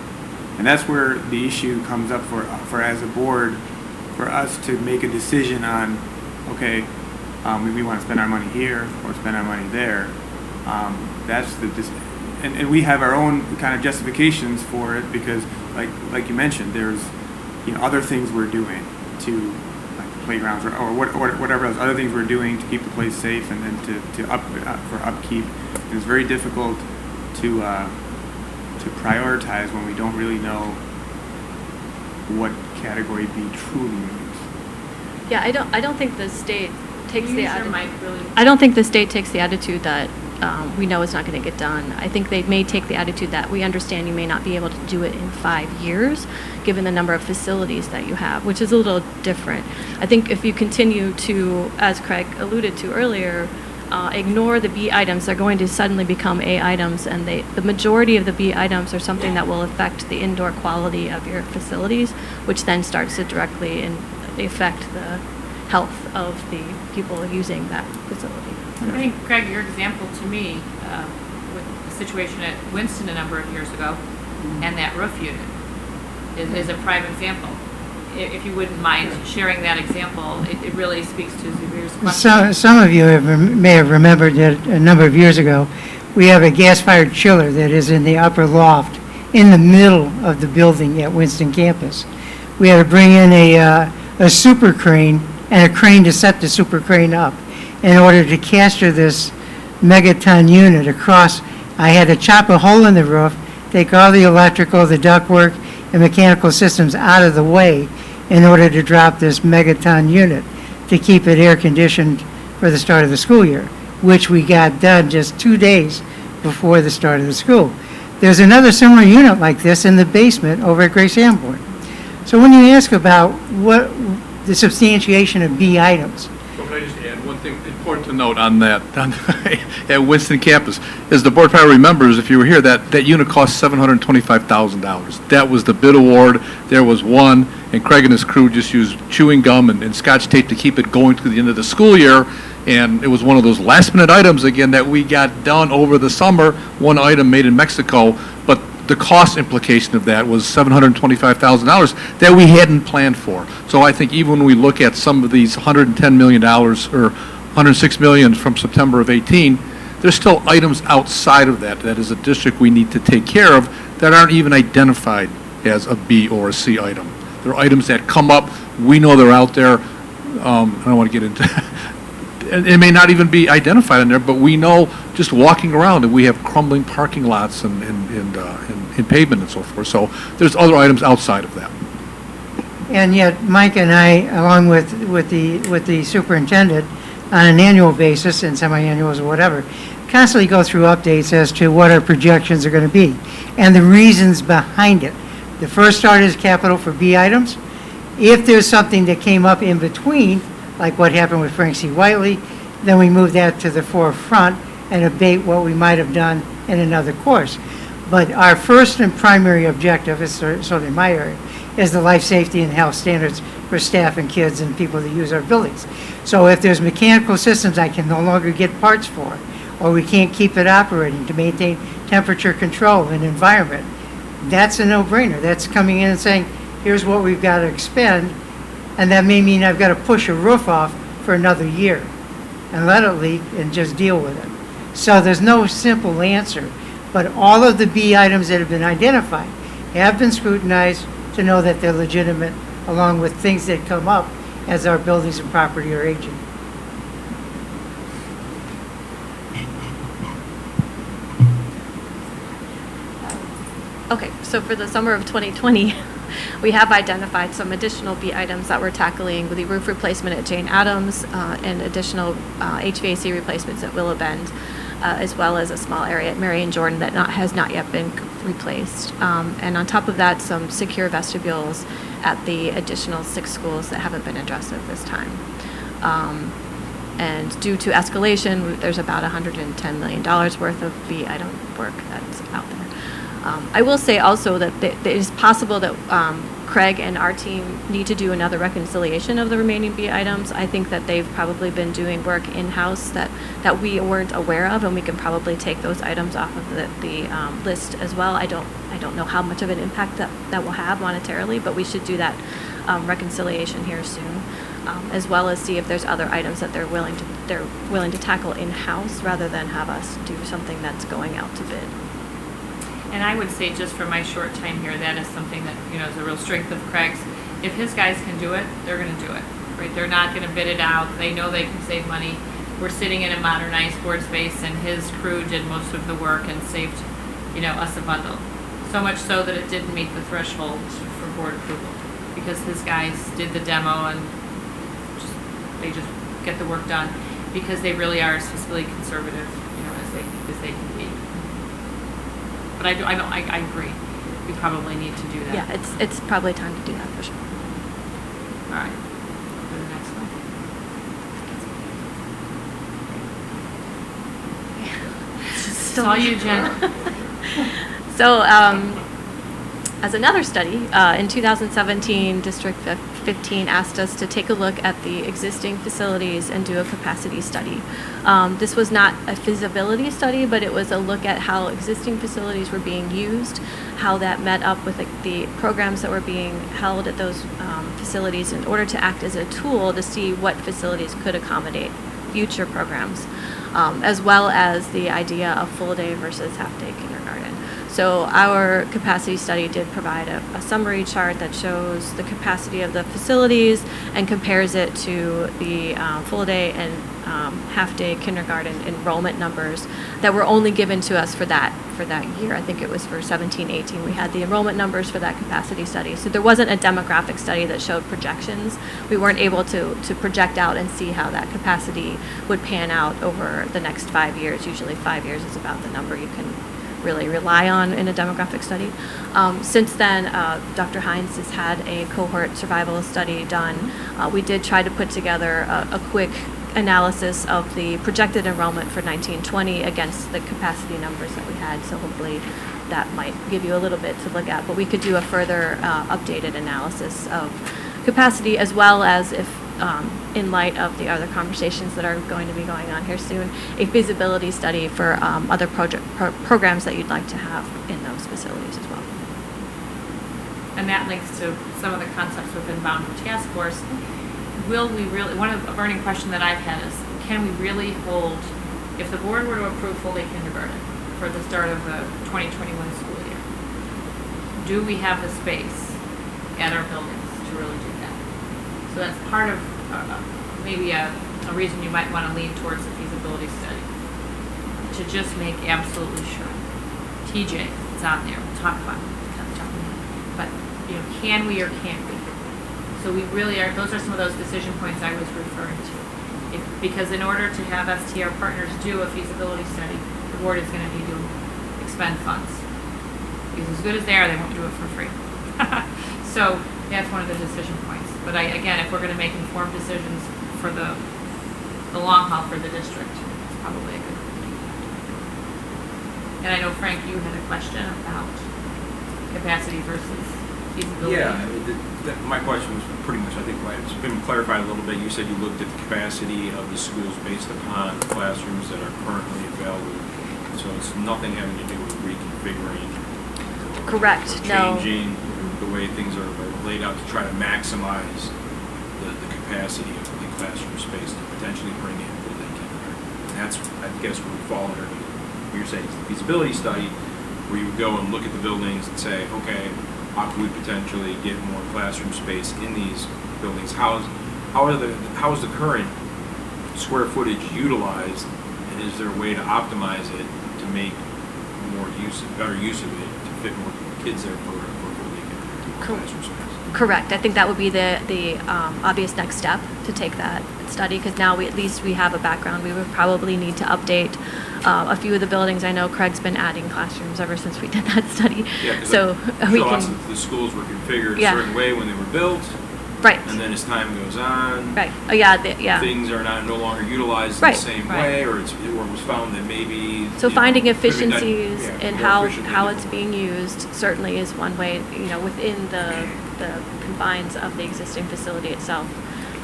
And that's where the issue comes up for as a board, for us to make a decision on, we want to spend our money here or spend our money there. That's and we have our own kind of justifications for it because, like you mentioned, there's other things we're doing to, like the playgrounds or whatever else, other things we're doing to keep the place safe and then for upkeep. It's very difficult to prioritize when we don't really know what category B truly means. Yeah, I don't think the state takes Can the you use your attitude. mic really? I don't think the state takes the attitude that we know it's not going to get done. I think they may take the attitude that we understand you may not be able to do it in 5 years, given the number of facilities that you have, which is a little different. I think if you continue to, as Craig alluded to earlier, ignore the B items, they're going to suddenly become A items, and the majority of the B items are something that will affect the indoor quality of your facilities, which then starts to directly affect the health of the people using that facility. I think, Craig, your example to me, with the situation at Winston a number of years ago, and that roof unit, is a prime example. If you wouldn't mind sharing that example, it really speaks to Zubair's question. Some of you may have remembered that a number of years ago, we have a gas-fired chiller that is in the upper loft in the middle of the building at Winston campus. We had to bring in a super crane and a crane to set the super crane up in order to caster this megaton unit across. I had to chop a hole in the roof, take all the electrical, the ductwork, and mechanical systems out of the way in order to drop this megaton unit to keep it air conditioned for the start of the school year, which we got done just 2 days before the start of the school. There's another similar unit like this in the basement over at Grace Sanborn. So when you ask about what the substantiation of B items, So can I just add one thing important to note on that, at Winston campus, is the board probably remembers, if you were here, that unit cost $725,000. That was the bid award. There was one, and Craig and his crew just used chewing gum and Scotch tape to keep it going to the end of the school year. And it was one of those last-minute items, again, that we got done over the summer, one item made in Mexico, but the cost implication of that was $725,000 that we hadn't planned for. So I think even when we look at some of these $110 million or $106 million from September of 18, there's still items outside of that as a district we need to take care of that aren't even identified as a B or a C item. There are items that come up, we know they're out there. I don't want to get into it may not even be identified in there, but we know just walking around that we have crumbling parking lots and pavement and so forth. So there's other items outside of that. and yet Mike and I, along with the superintendent, on an annual basis and semi-annuals or whatever, constantly go through updates as to what our projections are going to be and the reasons behind it. The first start is capital for B items. If there's something that came up in between, like what happened with Frank C. Whiteley, then we move that to the forefront and abate what we might have done in another course. But our first and primary objective, is sort of in my area, is the life safety and health standards for staff and kids and people that use our buildings. So if there's mechanical systems I can no longer get parts for, or we can't keep it operating to maintain temperature control and environment, that's a no-brainer. That's coming in and saying, here's what we've got to expend, and that may mean I've got to push a roof off for another year and let it leak and just deal with it. So there's no simple answer, but all of the B items that have been identified have been scrutinized to know that they're legitimate, along with things that come up as our buildings and property are aging. Okay, so for the summer of 2020, we have identified some additional B items that we're tackling with the roof replacement at Jane Addams and additional HVAC replacements at Willow Bend, as well as a small area at Marion Jordan that has not yet been replaced. And on top of that, some secure vestibules at the additional 6 schools that haven't been addressed at this time. And due to escalation, there's about $110 million worth of B item work that's out there. I will say also that it is possible that Craig and our team need to do another reconciliation of the remaining B items. I think that they've probably been doing work in-house that we weren't aware of, and we can probably take those items off of the list as well. I don't know how much of an impact that will have monetarily, but we should do that reconciliation here soon, as well as see if there's other items that they're willing to tackle in-house rather than have us do something that's going out to bid. And I would say, just for my short time here, that is something that, is a real strength of Craig's. If his guys can do it, they're going to do it, right? They're not going to bid it out. They know they can save money. We're sitting in a modernized board space, and his crew did most of the work and saved, us a bundle. So much so that it didn't meet the threshold for board approval, because his guys did the demo and they just get the work done, because they really are as fiscally conservative, as they can be. But I agree. We probably need to do that. Yeah, it's probably time to do that for sure. All right. Go to the next one. It's all you, Jen. So, as another study, in 2017, District 15 asked us to take a look at the existing facilities and do a capacity study. This was not a feasibility study, but it was a look at how existing facilities were being used, how that met up with the programs that were being held at those facilities in order to act as a tool to see what facilities could accommodate future programs. as well as the idea of full day versus half day kindergarten. So our capacity study did provide a summary chart that shows the capacity of the facilities and compares it to the full day and half-day kindergarten enrollment numbers that were only given to us for that year. I think it was for 17-18. We had the enrollment numbers for that capacity study. So there wasn't a demographic study that showed projections. We weren't able to project out and see how that capacity would pan out over the next 5 years. Usually 5 years is about the number you can really rely on in a demographic study. Since then, Dr. Hines has had a cohort survival study done. We did try to put together a quick analysis of the projected enrollment for 1920 against the capacity numbers that we had, so hopefully that might give you a little bit to look at. But we could do a further updated analysis of capacity, as well as, if in light of the other conversations that are going to be going on here soon, a feasibility study for other programs that you'd like to have in those facilities as well. And that links to some of the concepts within Boundary Task Force. Will we really, one of the burning question that I've had is, can we really hold, if the board were to approve full day kindergarten for the start of the 2021 school year, do we have the space at our buildings to really do that? So that's part of maybe a reason you might want to lean towards the feasibility study, to just make absolutely sure. TJ, it's on there, we'll talk about it. But, can we or can't we? So we really are, those are some of those decision points I was referring to. Because in order to have STR partners do a feasibility study, the board is going to need to expend funds. Because as good as they are, they won't do it for free. So that's one of the decision points. But again, if we're going to make informed decisions for the long haul for the district, it's probably a good thing. And I know, Frank, you had a question about capacity versus feasibility. Yeah, my question was pretty much, I think, it's been clarified a little bit. You said you looked at the capacity of the schools based upon the classrooms that are currently available. So it's nothing having to do with reconfiguring. Correct. Or changing the way things are laid out to try to maximize the capacity of the classroom space to potentially bring in full day kindergarten. And that's, I guess, where we fall under what you're saying is the feasibility study, where you would go and look at the buildings and say, okay, how can we potentially get more classroom space in these buildings? How is the current square footage utilized, and is there a way to optimize it to make better use of it to fit more kids there for classroom space? Correct. I think that would be the obvious next step to take that study, because now at least we have a background. We would probably need to update a few of the buildings. I know Craig's been adding classrooms ever since we did that study. Yeah, so we can. Lots of the schools were configured a certain way when they were built. Right. And then as time goes on. Right. Oh yeah. Things are no longer utilized in the same way, or it was found that maybe. So finding efficiencies in how it's being used certainly is one way. Within the confines of the existing facility itself.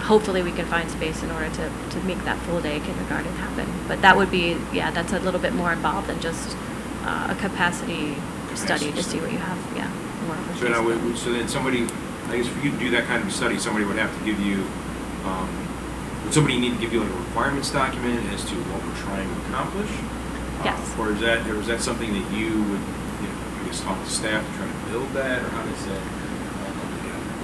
Hopefully we can find space in order to make that full day kindergarten happen. But that would be, that's a little bit more involved than just a capacity study to see what you have, more of a So then somebody, I guess for you to do that kind of a study, somebody would have to give you, would somebody need to give you like a requirements document as to what we're trying to accomplish? Yes. Or is that something that you would, I guess, talk to staff to try to build that, or how does that?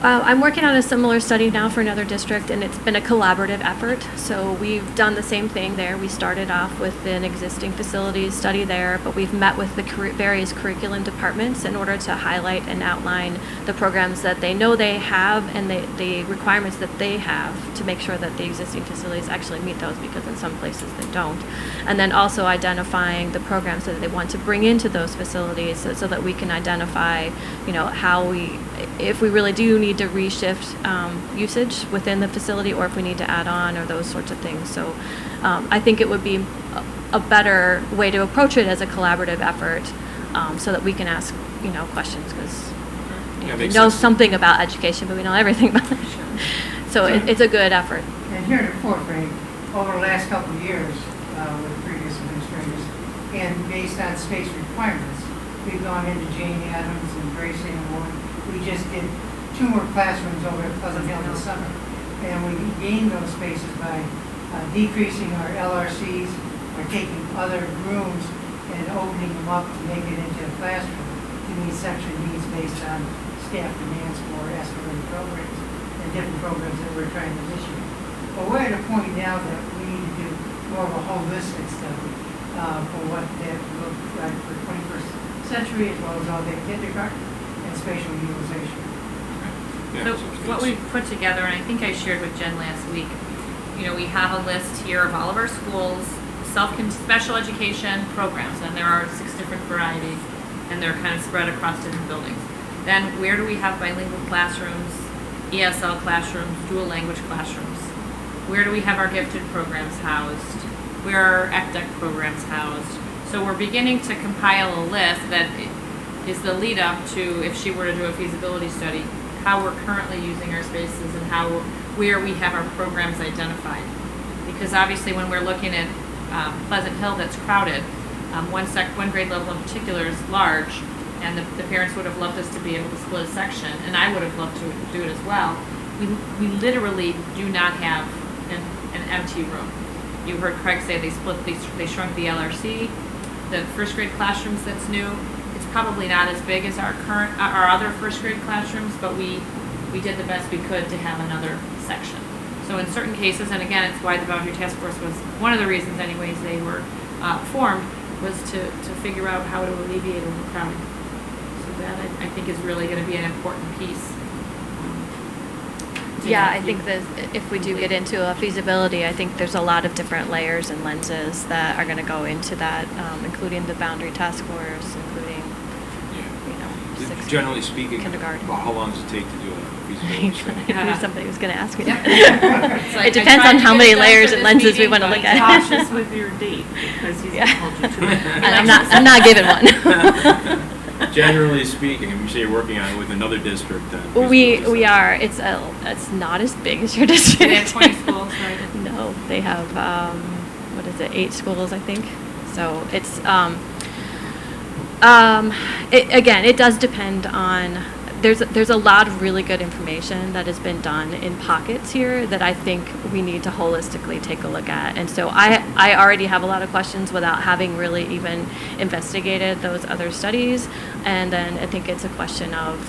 I'm working on a similar study now for another district, and it's been a collaborative effort. So we've done the same thing there. We started off with an existing facilities study there, but we've met with the various curriculum departments in order to highlight and outline the programs that they know they have and the requirements that they have to make sure that the existing facilities actually meet those, because in some places they don't. And then also identifying the programs that they want to bring into those facilities so that we can identify, how if we really do need to reshift usage within the facility, or if we need to add on, or those sorts of things. So I think it would be a better way to approach it as a collaborative effort, so that we can ask questions, because we know something about education, but we know everything about it. So it's a good effort. And here at Fort Frank, over the last couple of years with previous administrators, and based on space requirements, we've gone into Jane Addams and Grace Ann Ward. We just did 2 more classrooms over at Pleasant Hill this summer, and we gained those spaces by decreasing our LRCs, are taking other rooms and opening them up to make it into a classroom to meet section needs based on staff demands for escalated programs and different programs that we're trying to initiate. But we're at a point now that we need to do more of a holistic study for what that looks like for 21st century, as well as all day kindergarten and spatial utilization. So what we've put together, and I think I shared with Jen last week, we have a list here of all of our schools, special education programs, and there are 6 different varieties, and they're kind of spread across different buildings. Then where do we have bilingual classrooms, ESL classrooms, dual language classrooms? Where do we have our gifted programs housed? Where are our ECDEC programs housed? So we're beginning to compile a list that is the lead up to, if she were to do a feasibility study, how we're currently using our spaces and where we have our programs identified. Because obviously when we're looking at Pleasant Hill that's crowded, one grade level in particular is large, and the parents would have loved us to be able to split a section, and I would have loved to do it as well. We literally do not have an empty room. You heard Craig say they shrunk the LRC, the first grade classrooms that's new. It's probably not as big as our other first grade classrooms, but we did the best we could to have another section. So in certain cases, and again, it's why the Boundary Task Force was one of the reasons anyways they were formed, was to figure out how to alleviate overcrowding. So that I think is really going to be an important piece. Yeah, I think that if we do get into a feasibility, I think there's a lot of different layers and lenses that are going to go into that, including the Boundary Task Force, including, Generally speaking, kindergarten. well, how long does it take to do a feasibility study? Somebody was going to ask me Yeah. that. It depends on how many layers and lenses we want to look at. Cautious with your date, because he's Yeah. told you to. And I'm not giving one. Generally speaking, if you say you're working on it with another district, then We are. It's not as big as your district. They have 20 schools, right? No, they have 8 schools, I think. So it's it does depend on. There's a lot of really good information that has been done in pockets here that I think we need to holistically take a look at. And so I already have a lot of questions without having really even investigated those other studies. And then I think it's a question of,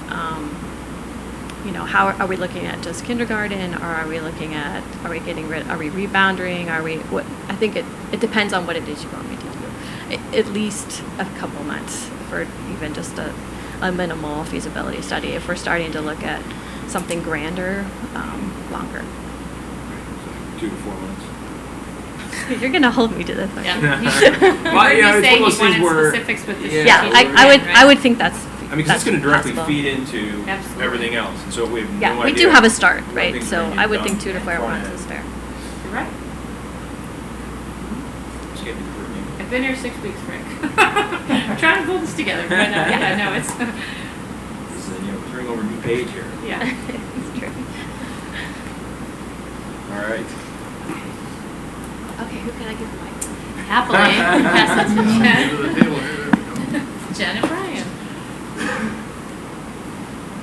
how are we looking at just kindergarten, or are we rebounding? I think it depends on what it is you want me to do. At least a couple months for even just a minimal feasibility study. If we're starting to look at something grander, longer. 2 to 4 months. You're going to hold me to this. Yeah. Well, You it's say one of those he things wanted where- specifics with the Yeah. I would think that's. I mean, because it's going to directly possible. feed into Absolutely. everything else, and so if we have no idea. Yeah, we do have a start, what right? things are So gonna I get would done think 2 to 4 front months end. is fair. You're right. Just get me the routine. I've been here 6 weeks, Rick. I'm trying to pull this together, but it's. This is, turning over a new page here. Yeah. It's true. All right. Okay, who can I give the mic? Happily pass it to Jen. Over the table here, there we go. Jen and Brian.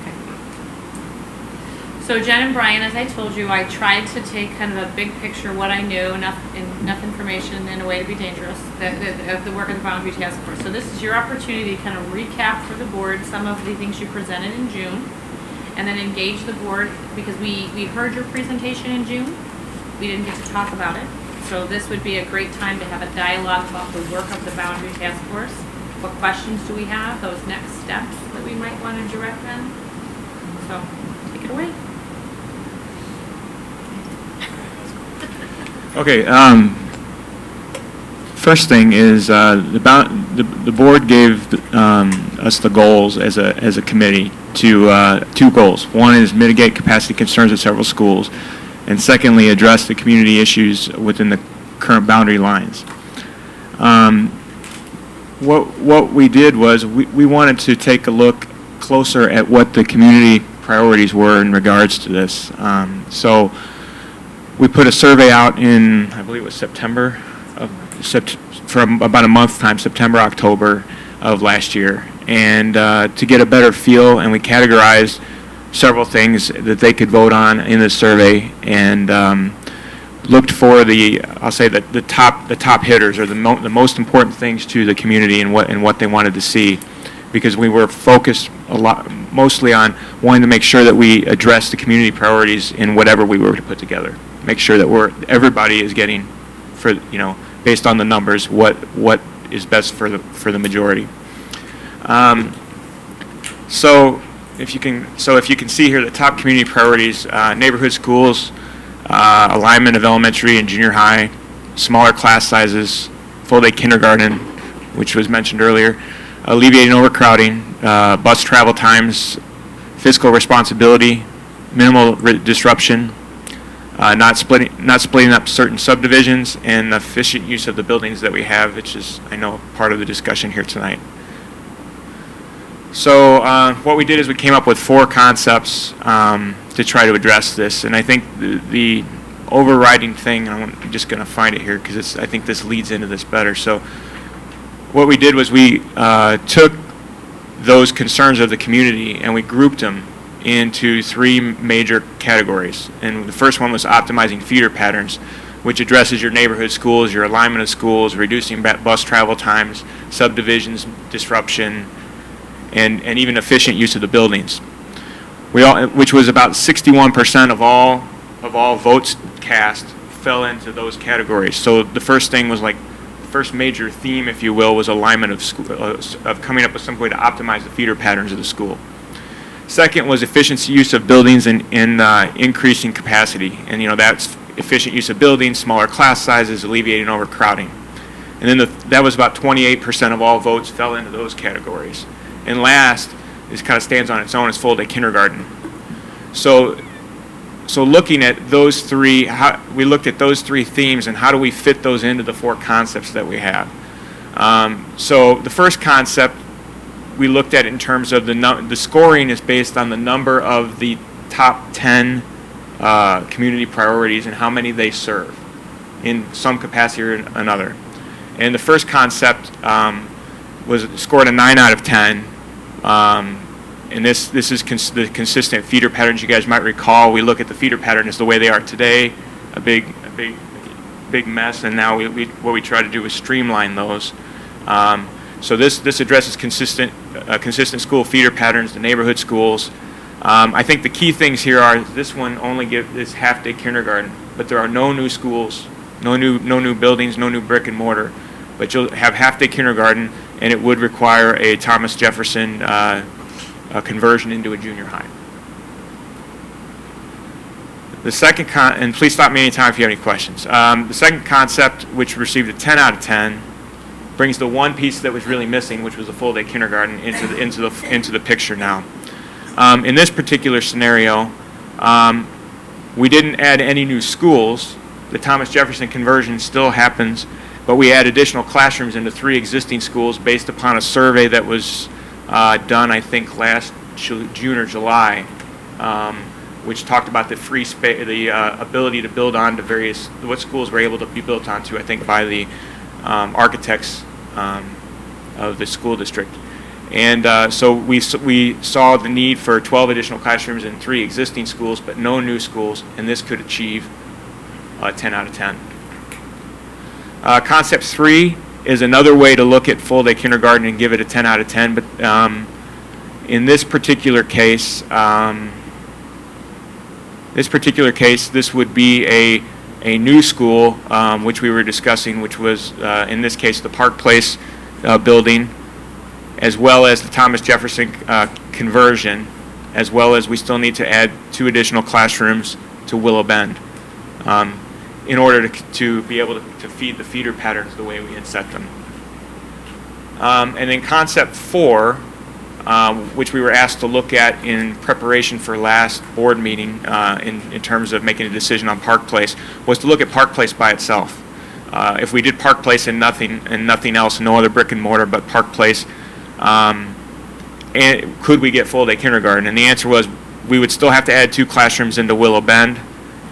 Okay. So Jen and Brian, as I told you, I tried to take kind of a big picture, what I knew, enough information in a way to be dangerous, of the work of the Boundary Task Force. So this is your opportunity to kind of recap for the board some of the things you presented in June, and then engage the board, because we heard your presentation in June. We didn't get to talk about it. So this would be a great time to have a dialogue about the work of the Boundary Task Force. What questions do we have, those next steps that we might want to direct them? So, take it away. Okay, first thing is the board gave us the goals as a committee to 2 goals. One is mitigate capacity concerns at several schools, and secondly, address the community issues within the current boundary lines. What we did was we wanted to take a look closer at what the community priorities were in regards to this. So we put a survey out in, I believe it was September, from about a month's time, September, October of last year, and to get a better feel, and we categorized several things that they could vote on in the survey, and looked for I'll say that the top hitters, or the most important things to the community and what they wanted to see, because we were focused mostly on wanting to make sure that we address the community priorities in whatever we were to put together. Make sure that everybody is getting, based on the numbers, what is best for the majority. So if you can see here, the top community priorities: neighborhood schools, alignment of elementary and junior high, smaller class sizes, full-day kindergarten, which was mentioned earlier, alleviating overcrowding, bus travel times, fiscal responsibility, minimal disruption, not splitting up certain subdivisions, and efficient use of the buildings that we have, which is, I know, part of the discussion here tonight. So what we did is we came up with 4 concepts to try to address this, and I think the overriding thing, and I'm just going to find it here because I think this leads into this better. So what we did was we took those concerns of the community and we grouped them into 3 major categories. And the first one was optimizing feeder patterns, which addresses your neighborhood schools, your alignment of schools, reducing bus travel times, subdivisions, disruption, and even efficient use of the buildings. Which was about 61% of all votes cast fell into those categories. So the first thing was first major theme, if you will, was alignment of school, of coming up with some way to optimize the feeder patterns of the school. Second was efficiency use of buildings and increasing capacity, and that's efficient use of buildings, smaller class sizes, alleviating overcrowding. And then that was about 28% of all votes fell into those categories. And last, this kind of stands on its own, is full-day kindergarten. So looking at those 3, we looked at those 3 themes and how do we fit those into the 4 concepts that we have. So the first concept we looked at in terms of the scoring is based on the number of the top 10 community priorities and how many they serve in some capacity or another. And the first concept was scored a 9 out of 10. And this is the consistent feeder patterns. You guys might recall we look at the feeder pattern as the way they are today, a big mess, and now what we try to do is streamline those. So this addresses consistent school feeder patterns, the neighborhood schools. I think the key things here are this one only is half-day kindergarten, but there are no new schools, no new buildings, no new brick and mortar, but you'll have half-day kindergarten, and it would require a Thomas Jefferson conversion into a junior high. The second and please stop me anytime if you have any questions. The second concept, which received a 10 out of 10, brings the one piece that was really missing, which was the full-day kindergarten, into the picture now. In this particular scenario, we didn't add any new schools. The Thomas Jefferson conversion still happens, but we add additional classrooms into 3 existing schools based upon a survey that was done, I think, last June or July, which talked about the free space, the ability to build onto what schools were able to be built onto, I think, by the architects of the school district. And so we saw the need for 12 additional classrooms in 3 existing schools, but no new schools, and this could achieve 10 out of 10. Concept 3 is another way to look at full-day kindergarten and give it a 10 out of 10, but in this particular case, this would be a new school, which we were discussing, which was, in this case, the Park Place building, as well as the Thomas Jefferson conversion, as well as we still need to add 2 additional classrooms to Willow Bend in order to be able to feed the feeder patterns the way we had set them. And then concept 4, which we were asked to look at in preparation for last board meeting in terms of making a decision on Park Place, was to look at Park Place by itself. If we did Park Place and nothing else, no other brick and mortar but Park Place, and could we get full-day kindergarten? And the answer was we would still have to add 2 classrooms into Willow Bend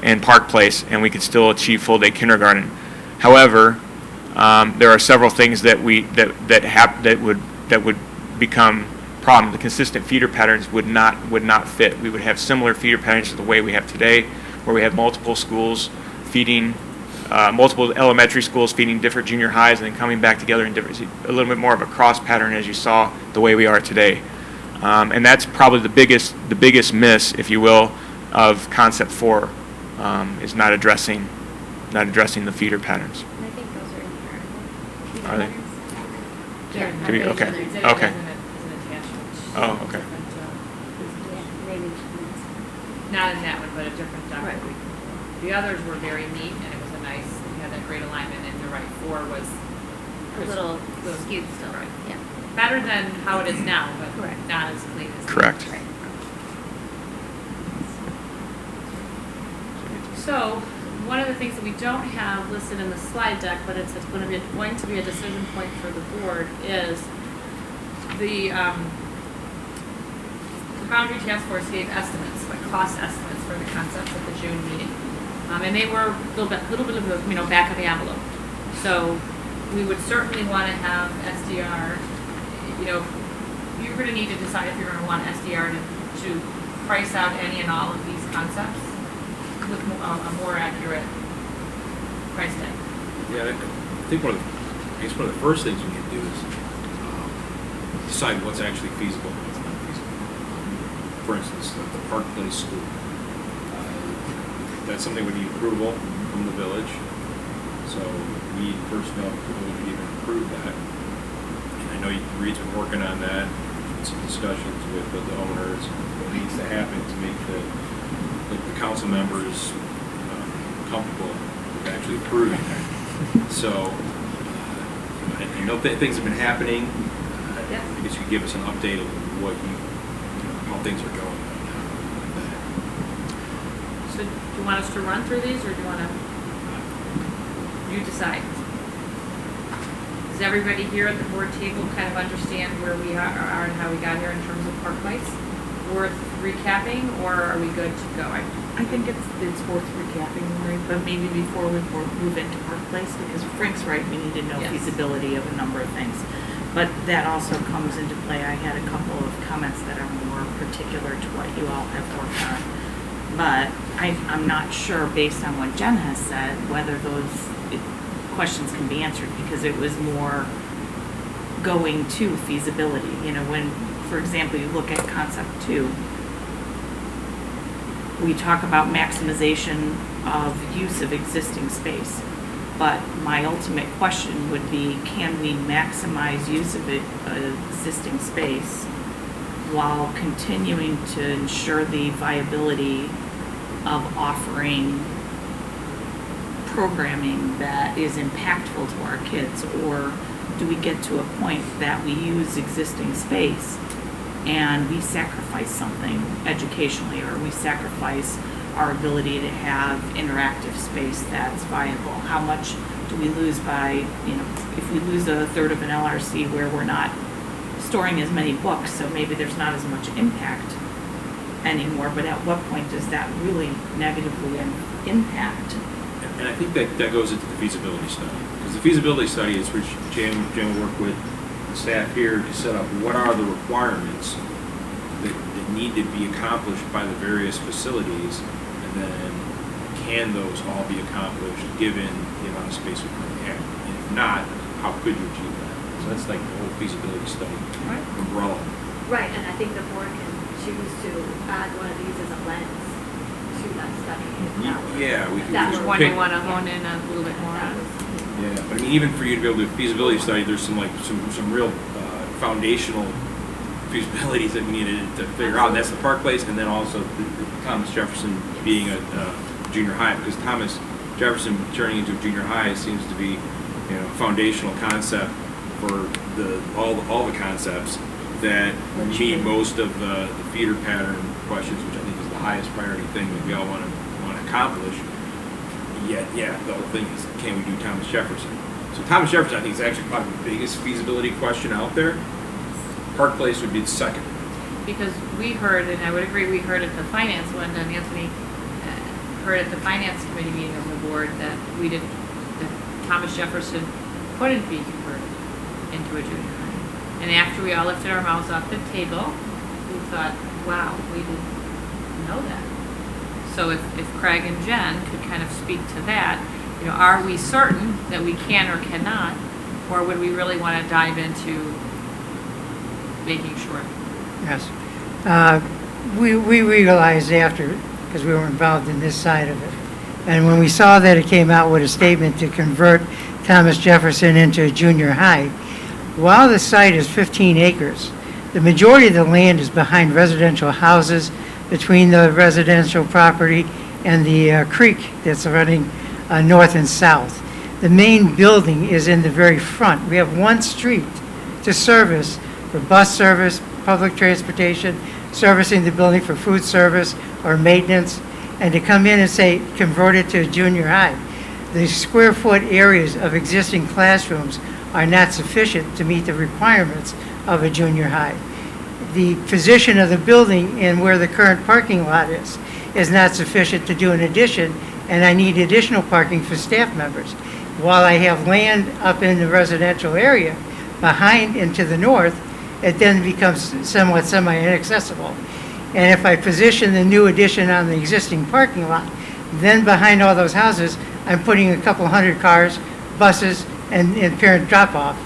and Park Place, and we could still achieve full-day kindergarten. However, there are several things that would become problem. The consistent feeder patterns would not fit. We would have similar feeder patterns to the way we have today, where we have multiple schools feeding multiple elementary schools feeding different junior highs and then coming back together in different, a little bit more of a cross pattern as you saw the way we are today. And that's probably the biggest miss, if you will, of concept 4, is not addressing the feeder patterns. And I think those are in here. Are they? They're- Do we- okay. It's in- Okay. As an attachment. Oh, okay. Not in that one, but a different document. The others were very neat, and it was a nice, we had that great alignment, and the right 4 was. A little skewed still. Right. Yeah. Better than how it is now, but Correct. not as clean as. Correct. Right. So, one of the things that we don't have listed in the slide deck, but it's going to be a decision point for the board, is the Boundary Task Force gave estimates, like cost estimates for the concepts at the June meeting. And they were a little bit of the, back of the envelope. So we would certainly want to have SDR, you're going to need to decide if you're going to want SDR to price out any and all of these concepts with a more accurate price tag. Yeah, I think one of the first things we need to do is decide what's actually feasible and what's not feasible. For instance, the Park Place School. That's something we need approval from the village. So we first know if we can even approve that. And I know Reed's been working on that, some discussions with the owners, what needs to happen to make the council members comfortable with actually approving that. So I know things have been happening. I guess you could give us an update of how things are going. So do you want us to run through these, or do you want to, you decide? Does everybody here at the board table kind of understand where we are and how we got here in terms of Park Place? Worth recapping, or are we good to go? I think it's worth recapping, right? But maybe before we move into Park Place, because Frank's right, we need to know Yes. feasibility of a number of things. But that also comes into play. I had a couple of comments that are more particular to what you all have worked on. But I'm not sure, based on what Jen has said, whether those questions can be answered, because it was more going to feasibility. When, for example, you look at concept 2, we talk about maximization of use of existing space. But my ultimate question would be, can we maximize use of existing space while continuing to ensure the viability of offering programming that is impactful to our kids? Or do we get to a point that we use existing space and we sacrifice something educationally, or we sacrifice our ability to have interactive space that's viable? How much do we lose by, if we lose a third of an LRC where we're not storing as many books, so maybe there's not as much impact anymore, but at what point does that really negatively impact? And I think that goes into the feasibility study. Because the feasibility study is which Jan will work with the staff here to set up what are the requirements that need to be accomplished by the various facilities, and then can those all be accomplished given the amount of space we currently have? And if not, how could you achieve that? So that's like the whole feasibility study umbrella. Right, and I think the board can choose to add one of these as a lens to that study. Yeah, we can Which just one do pick. you want to hone in a little bit more on? Yeah, but I mean, even for you to be able to do a feasibility study, there's some real foundational feasibilities that we needed to figure out. And that's the Park Place, and then also the Thomas Jefferson being a junior high, because Thomas Jefferson turning into a junior high seems to be, foundational concept for all the concepts that meet most of the feeder pattern questions, which I think is the highest priority thing that we all want to accomplish. Yet, the whole thing is, can we do Thomas Jefferson? So Thomas Jefferson, I think, is actually probably the biggest feasibility question out there. Park Place would be the second. Because we heard, and I would agree, we heard at the finance one, and Anthony heard at the finance committee meeting of the board that that Thomas Jefferson couldn't be converted into a junior high. And after we all lifted our mouths off the table, we thought, wow, we didn't know that. So if Craig and Jen could kind of speak to that, are we certain that we can or cannot, or would we really want to dive into making sure? Yes. We realized after, because we were involved in this side of it, and when we saw that it came out with a statement to convert Thomas Jefferson into a junior high, while the site is 15 acres, the majority of the land is behind residential houses, between the residential property and the creek that's running north and south. The main building is in the very front. We have one street to service for bus service, public transportation, servicing the building for food service or maintenance, and to come in and say, convert it to a junior high. The square foot areas of existing classrooms are not sufficient to meet the requirements of a junior high. The position of the building and where the current parking lot is not sufficient to do an addition, and I need additional parking for staff members. While I have land up in the residential area behind and to the north, it then becomes somewhat semi-inaccessible. And if I position the new addition on the existing parking lot, then behind all those houses, I'm putting a couple hundred cars, buses, and parent drop-off.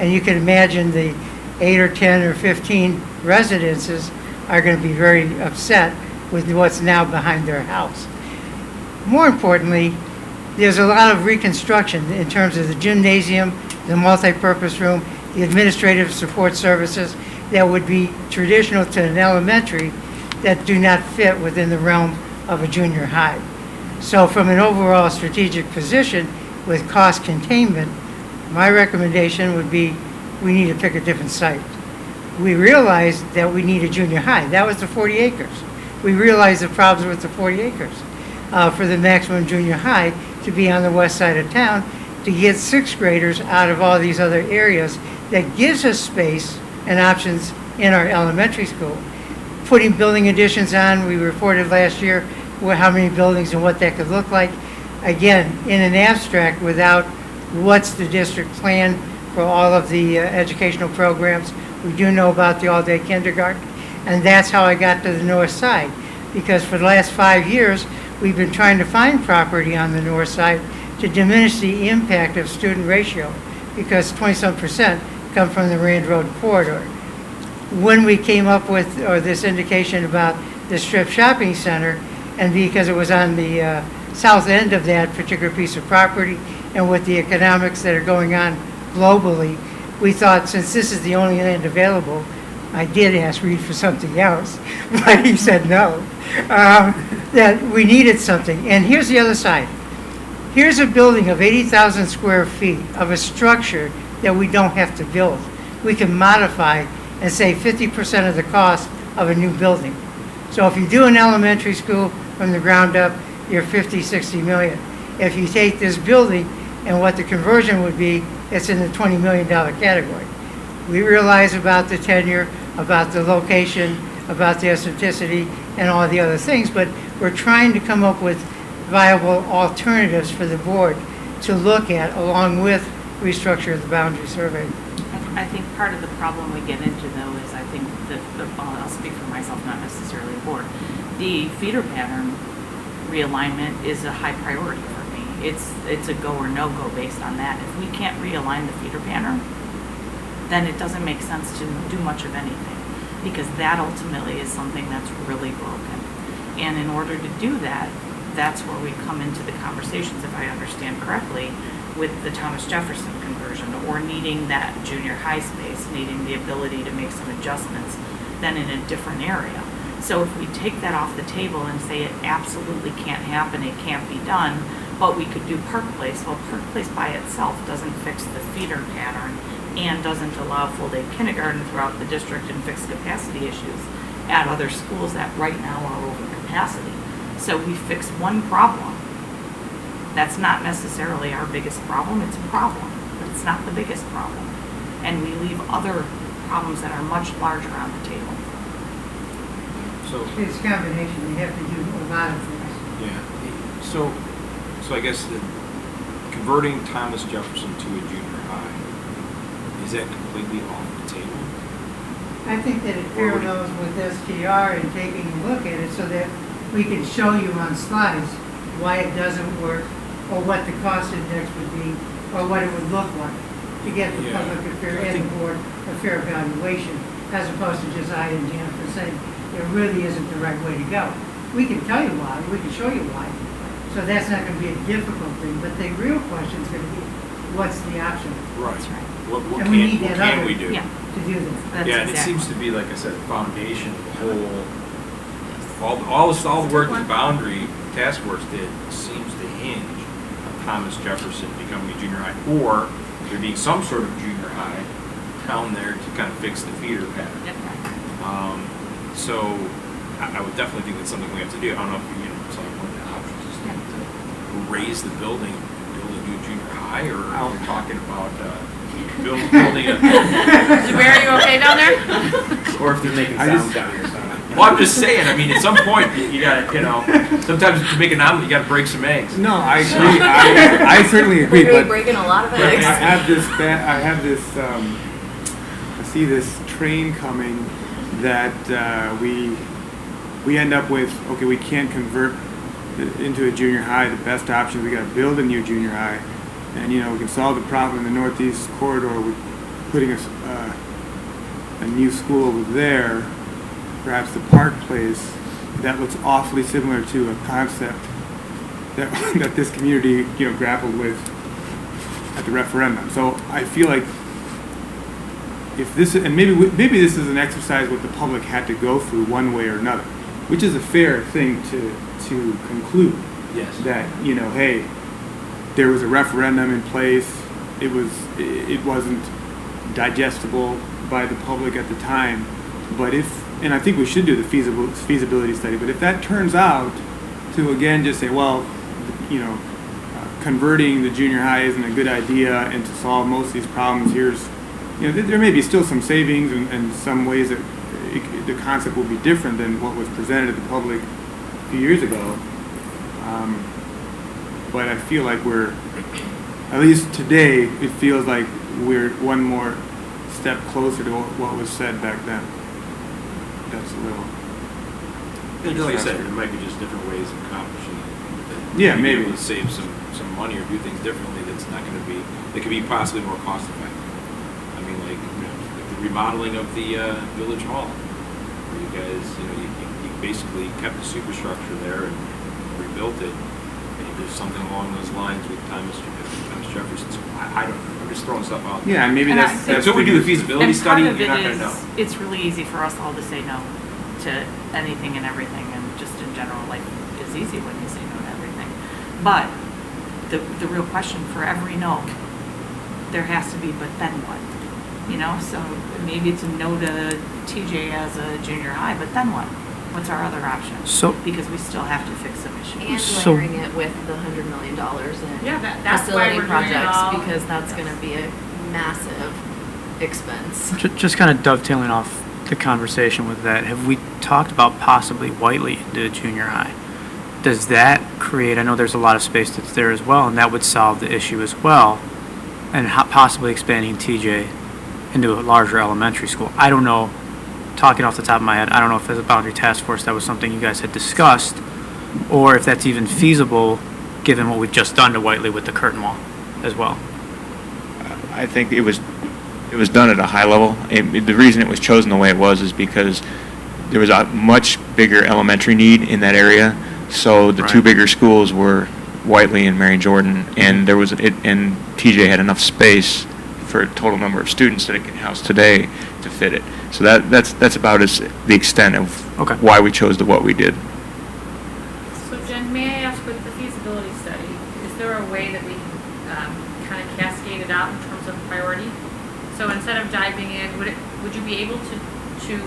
And you can imagine the 8 or 10 or 15 residences are going to be very upset with what's now behind their house. More importantly, there's a lot of reconstruction in terms of the gymnasium, the multipurpose room, the administrative support services that would be traditional to an elementary that do not fit within the realm of a junior high. So from an overall strategic position with cost containment, my recommendation would be we need to pick a different site. We realized that we need a junior high. That was the 40 acres. We realized the problems with the 40 acres for the maximum junior high to be on the west side of town to get sixth graders out of all these other areas. That gives us space and options in our elementary school. Putting building additions on, we reported last year how many buildings and what that could look like. Again, in an abstract without what's the district plan for all of the educational programs. We do know about the all-day kindergarten, and that's how I got to the north side. Because for the last 5 years, we've been trying to find property on the north side to diminish the impact of student ratio, because 20-some% come from the Rand Road corridor. When we came up with this indication about the strip shopping center, and because it was on the south end of that particular piece of property, and with the economics that are going on globally, we thought since this is the only land available, I did ask Reed for something else, but he said no, that we needed something. And here's the other side. Here's a building of 80,000 square feet of a structure that we don't have to build. We can modify and save 50% of the cost of a new building. So if you do an elementary school from the ground up, you're 50, 60 million. If you take this building and what the conversion would be, it's in the $20 million category. We realize about the tenure, about the location, about the aestheticity, and all the other things, but we're trying to come up with viable alternatives for the board to look at along with restructure of the boundary survey. I think part of the problem we get into, though, is I think that, I'll speak for myself, not necessarily the board, the feeder pattern realignment is a high priority for me. It's a go or no go based on that. If we can't realign the feeder pattern, then it doesn't make sense to do much of anything, because that ultimately is something that's really broken. And in order to do that, that's where we come into the conversations, if I understand correctly, with the Thomas Jefferson conversion, or needing that junior high space, needing the ability to make some adjustments then in a different area. So if we take that off the table and say it absolutely can't happen, it can't be done, but we could do Park Place. Well, Park Place by itself doesn't fix the feeder pattern and doesn't allow full-day kindergarten throughout the district and fix capacity issues at other schools that right now are over capacity. So we fix one problem. That's not necessarily our biggest problem. It's a problem, but it's not the biggest problem. And we leave other problems that are much larger on the table. So, It's a combination. You have to do a lot of things. yeah, so I guess the converting Thomas Jefferson to a junior high, is that completely off the table? I think that it parallels with STR and taking a look at it so that we can show you on slides why it doesn't work or what the cost index would be, or what it would look like to get the Yeah, public a fair, I and think- the board a fair evaluation, as opposed to just I and Jennifer saying, it really isn't the right way to go. We can tell you why, we can show you why, so that's not gonna be a difficult thing, but the real question is gonna be, what's the option Right. That's right. What And we need what that can other- we do? Yeah, to do that? that's Yeah, and it exactly. seems to be, like I said, the foundation of the whole, all the work that the boundary task force did seems to hinge on Thomas Jefferson becoming a junior high, or there being some sort of junior high down there to kind of fix the feeder pattern. So I would definitely think that's something we have to do. I don't know if, it's like one of the options is to raise the building, build a new junior high, or are we talking about building a... Mary, you okay down there? Or if they're making sound down here. Well, I'm just saying, I mean, at some point, you gotta, sometimes to make an omelet, you gotta break some eggs. No, I agree. I certainly agree, We're but breaking a lot of I eggs. have this, I see this train coming that we end up with, okay, we can't convert into a junior high. The best option, we gotta build a new junior high. And, we can solve the problem in the northeast corridor with putting a new school over there, perhaps the Park Place. That looks awfully similar to a concept that, that this community, grappled with at the referendum. So I feel like if this, and maybe this is an exercise what the public had to go through one way or another, which is a fair thing to conclude. Yes. That, hey, there was a referendum in place. It wasn't digestible by the public at the time. But and I think we should do the feasibility study, but if that turns out to, again, just say, well, converting the junior high isn't a good idea, and to solve most of these problems, there may be still some savings and some ways that the concept will be different than what was presented to the public a few years ago. But I feel like at least today, it feels like we're one more step closer to what was said back then. That's a little... Like I said, there might be just different ways of accomplishing it. Yeah, Maybe maybe. able to save some money or do things differently that's not going to be, that could be possibly more cost effective. I mean, like the remodeling of the village hall, where you guys, you basically kept the superstructure there and rebuilt it, and you did something along those lines with Thomas Jefferson. So I don't know. I'm just throwing stuff out there. Yeah, and maybe And I that's... think- Until we do the feasibility And part study, of you're it not going to is, know. it's really easy for us all to say no to anything and everything, and just in general, life is easy when you say no to everything. But the real question for every no, there has to be, but then what? So maybe it's a no to TJ as a junior high, but then what? What's our other option? So- Because we still have to fix some issues. And So- layering it with the $100 million in Yeah, that's why facility we're doing it projects, all. because that's going to be a massive expense. Just kind of dovetailing off the conversation with that, have we talked about possibly Whiteley into junior high? Does that create, I know there's a lot of space that's there as well, and that would solve the issue as well, and possibly expanding TJ into a larger elementary school. I don't know, talking off the top of my head, I don't know if as a boundary task force that was something you guys had discussed, or if that's even feasible given what we've just done to Whiteley with the curtain wall as well. I think it was done at a high level. The reason it was chosen the way it was is because there was a much bigger elementary need in that area. So the two Right. bigger schools were Whiteley and Mary Jordan, and and TJ had enough space for a total number of students that it can house today to fit it. So that's about the extent of Okay. why we chose what we did. So Jen, may I ask, with the feasibility study, is there a way that we can kind of cascade it out in terms of priority? So instead of diving in, would you be able to do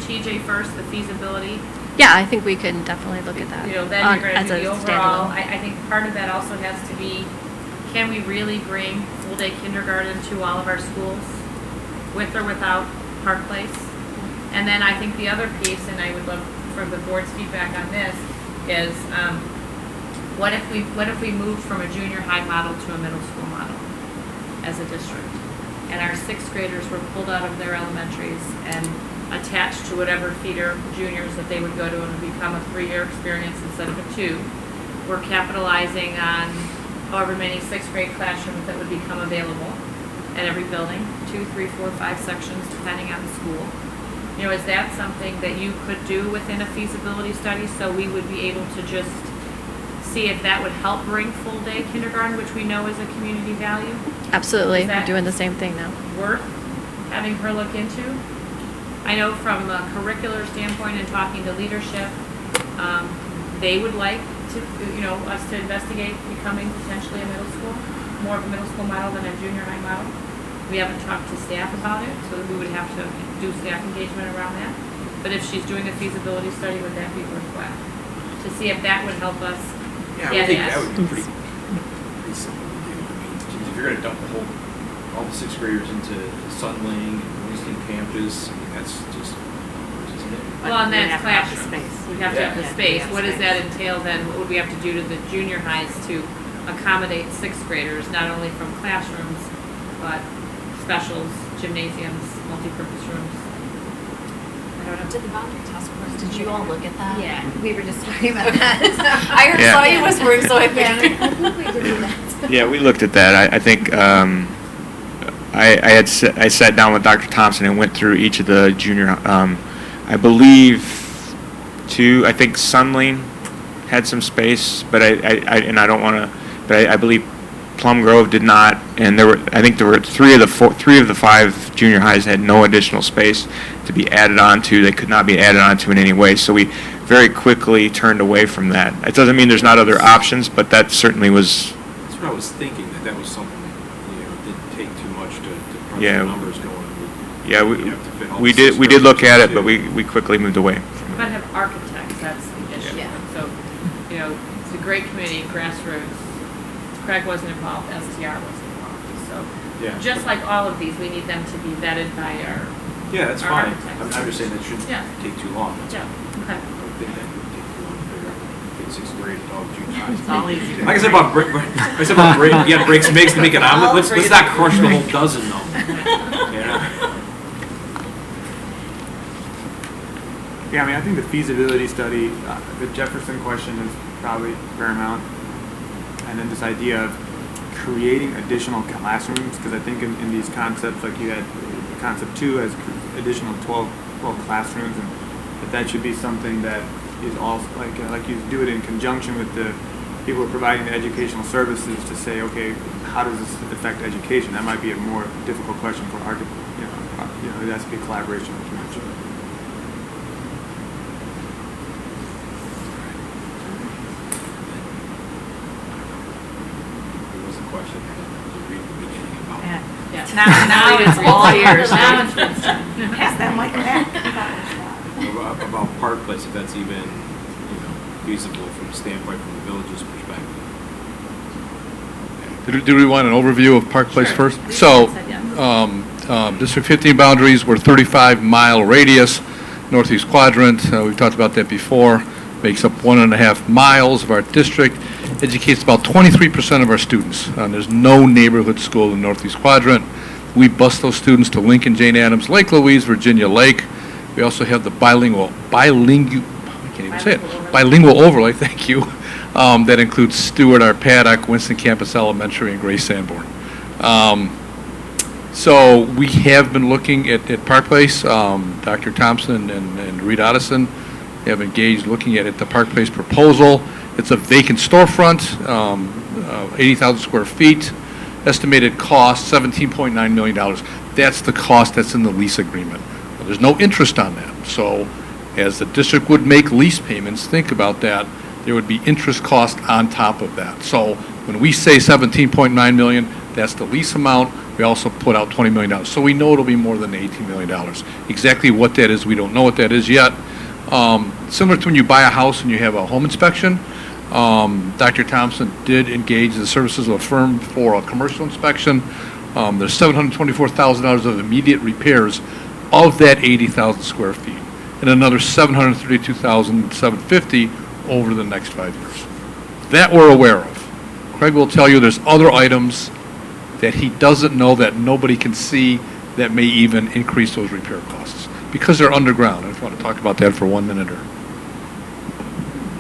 TJ first, the feasibility? Yeah, I think we can definitely look at that. Then you're going as to do the a overall. standalone. I think part of that also has to be, can we really bring full-day kindergarten to all of our schools, with or without Park Place? And then I think the other piece, and I would love for the board's feedback on this, is what if we moved from a junior high model to a middle school model as a district, and our sixth graders were pulled out of their elementaries and attached to whatever feeder juniors that they would go to, and it would become a 3-year experience instead of a 2. we're capitalizing on however many sixth grade classrooms that would become available at every building, 2, 3, 4, 5 sections, depending on the school. You know, is that something that you could do within a feasibility study, so we would be able to just see if that would help bring full-day kindergarten, which we know is a community value? Absolutely, Is that we're doing the same thing now. worth having her look into? I know from a curricular standpoint and talking to leadership, they would like to, you know, us to investigate becoming potentially a middle school, more of a middle school model than a junior high model. We haven't talked to staff about it, so we would have to do staff engagement around that. But if she's doing a feasibility study, would that be worthwhile? To see if that would help us Yeah, I get would think at. that would be pretty simple to do. I mean, geez, if you're gonna dump all the sixth graders into Sunling and Winston campus, I mean, that's just, isn't it? Well, and We that's have to have the classroom. space. We'd have to have the Yeah. space. Yeah, What does space. that entail then? What would we have to do to the junior highs to accommodate sixth graders, not only from classrooms, but specials, gymnasiums, multipurpose rooms? I don't know. Did the boundary task force, did you all look at that? Yeah, we were just talking about that. I heard, Yeah. saw you whispering, so I Yeah, figured. I think we did do that. Yeah, we looked at that. I think I sat down with Dr. Thompson and went through each of the junior. I believe I think Sunling had some space, but I don't want to. But I believe Plum Grove did not, and I think there were three of the 5 junior highs had no additional space to be added on to. They could not be added on to in any way. So we very quickly turned away from that. It doesn't mean there's not other options, but that certainly was. That's what I was thinking, that was something that, you know, didn't take too much to crunch Yeah. the numbers going. Yeah, You'd have to fit all we the did sixth look at graders it, but too. we quickly moved away. We might have architects, that's the issue. Yeah. So, you know, it's a great committee, grassroots. Craig wasn't involved, STR wasn't involved. So, Yeah. just like all of these, we need them to be vetted by our, Yeah, that's our fine. architects. I'm just saying that shouldn't Yeah. take too long. That's Yeah, all. okay. I would think that would take too long to figure out. Get sixth grade and all junior high. It's all easy. Like I said about yeah, break some eggs to make an omelet. Let's not crush the whole dozen though. Yeah. Yeah, I mean, I think the feasibility study, the Jefferson question is probably paramount. And then this idea of creating additional classrooms, because I think in these concepts, like you had concept 2 as additional 12 classrooms, and that should be something that is also, like you do it in conjunction with the people who are providing the educational services to say, okay, how does this affect education? That might be a more difficult question for our, it has to be a collaboration, like you mentioned. There was a question I was reading the beginning about. Yeah. Now it's all yours. Now it's Vince's turn. Pass that mic back. About Park Place, if that's even, you know, feasible from the standpoint from the village's perspective. Do we want an overview of Park Place Sure. first? Lisa So, said yes. District 15 boundaries were 35-mile radius, northeast quadrant. We've talked about that before. Makes up 1.5 miles of our district. Educates about 23% of our students. There's no neighborhood school in the northeast quadrant. We bus those students to Lincoln, Jane Addams, Lake Louise, Virginia Lake. We also have the bilingual overlay, thank you. That includes Stewart, our Paddock, Winston Campus Elementary, and Grace Sanborn. So we have been looking at Park Place. Dr. Thompson and Reed Otteson have engaged looking at the Park Place proposal. It's a vacant storefront, 80,000 square feet. Estimated cost, $17.9 million. That's the cost that's in the lease agreement. There's no interest on that. So as the district would make lease payments, think about that. There would be interest cost on top of that. So when we say $17.9 million, that's the lease amount. We also put out $20 million. So we know it'll be more than $18 million. Exactly what that is, we don't know what that is yet. Similar to when you buy a house and you have a home inspection, Dr. Thompson did engage the services of a firm for a commercial inspection. There's $724,000 of immediate repairs of that 80,000 square feet, and another $732,750 over the next 5 years. That we're aware of. Craig will tell you there's other items that he doesn't know that nobody can see that may even increase those repair costs because they're underground. I just want to talk about that for 1 minute or.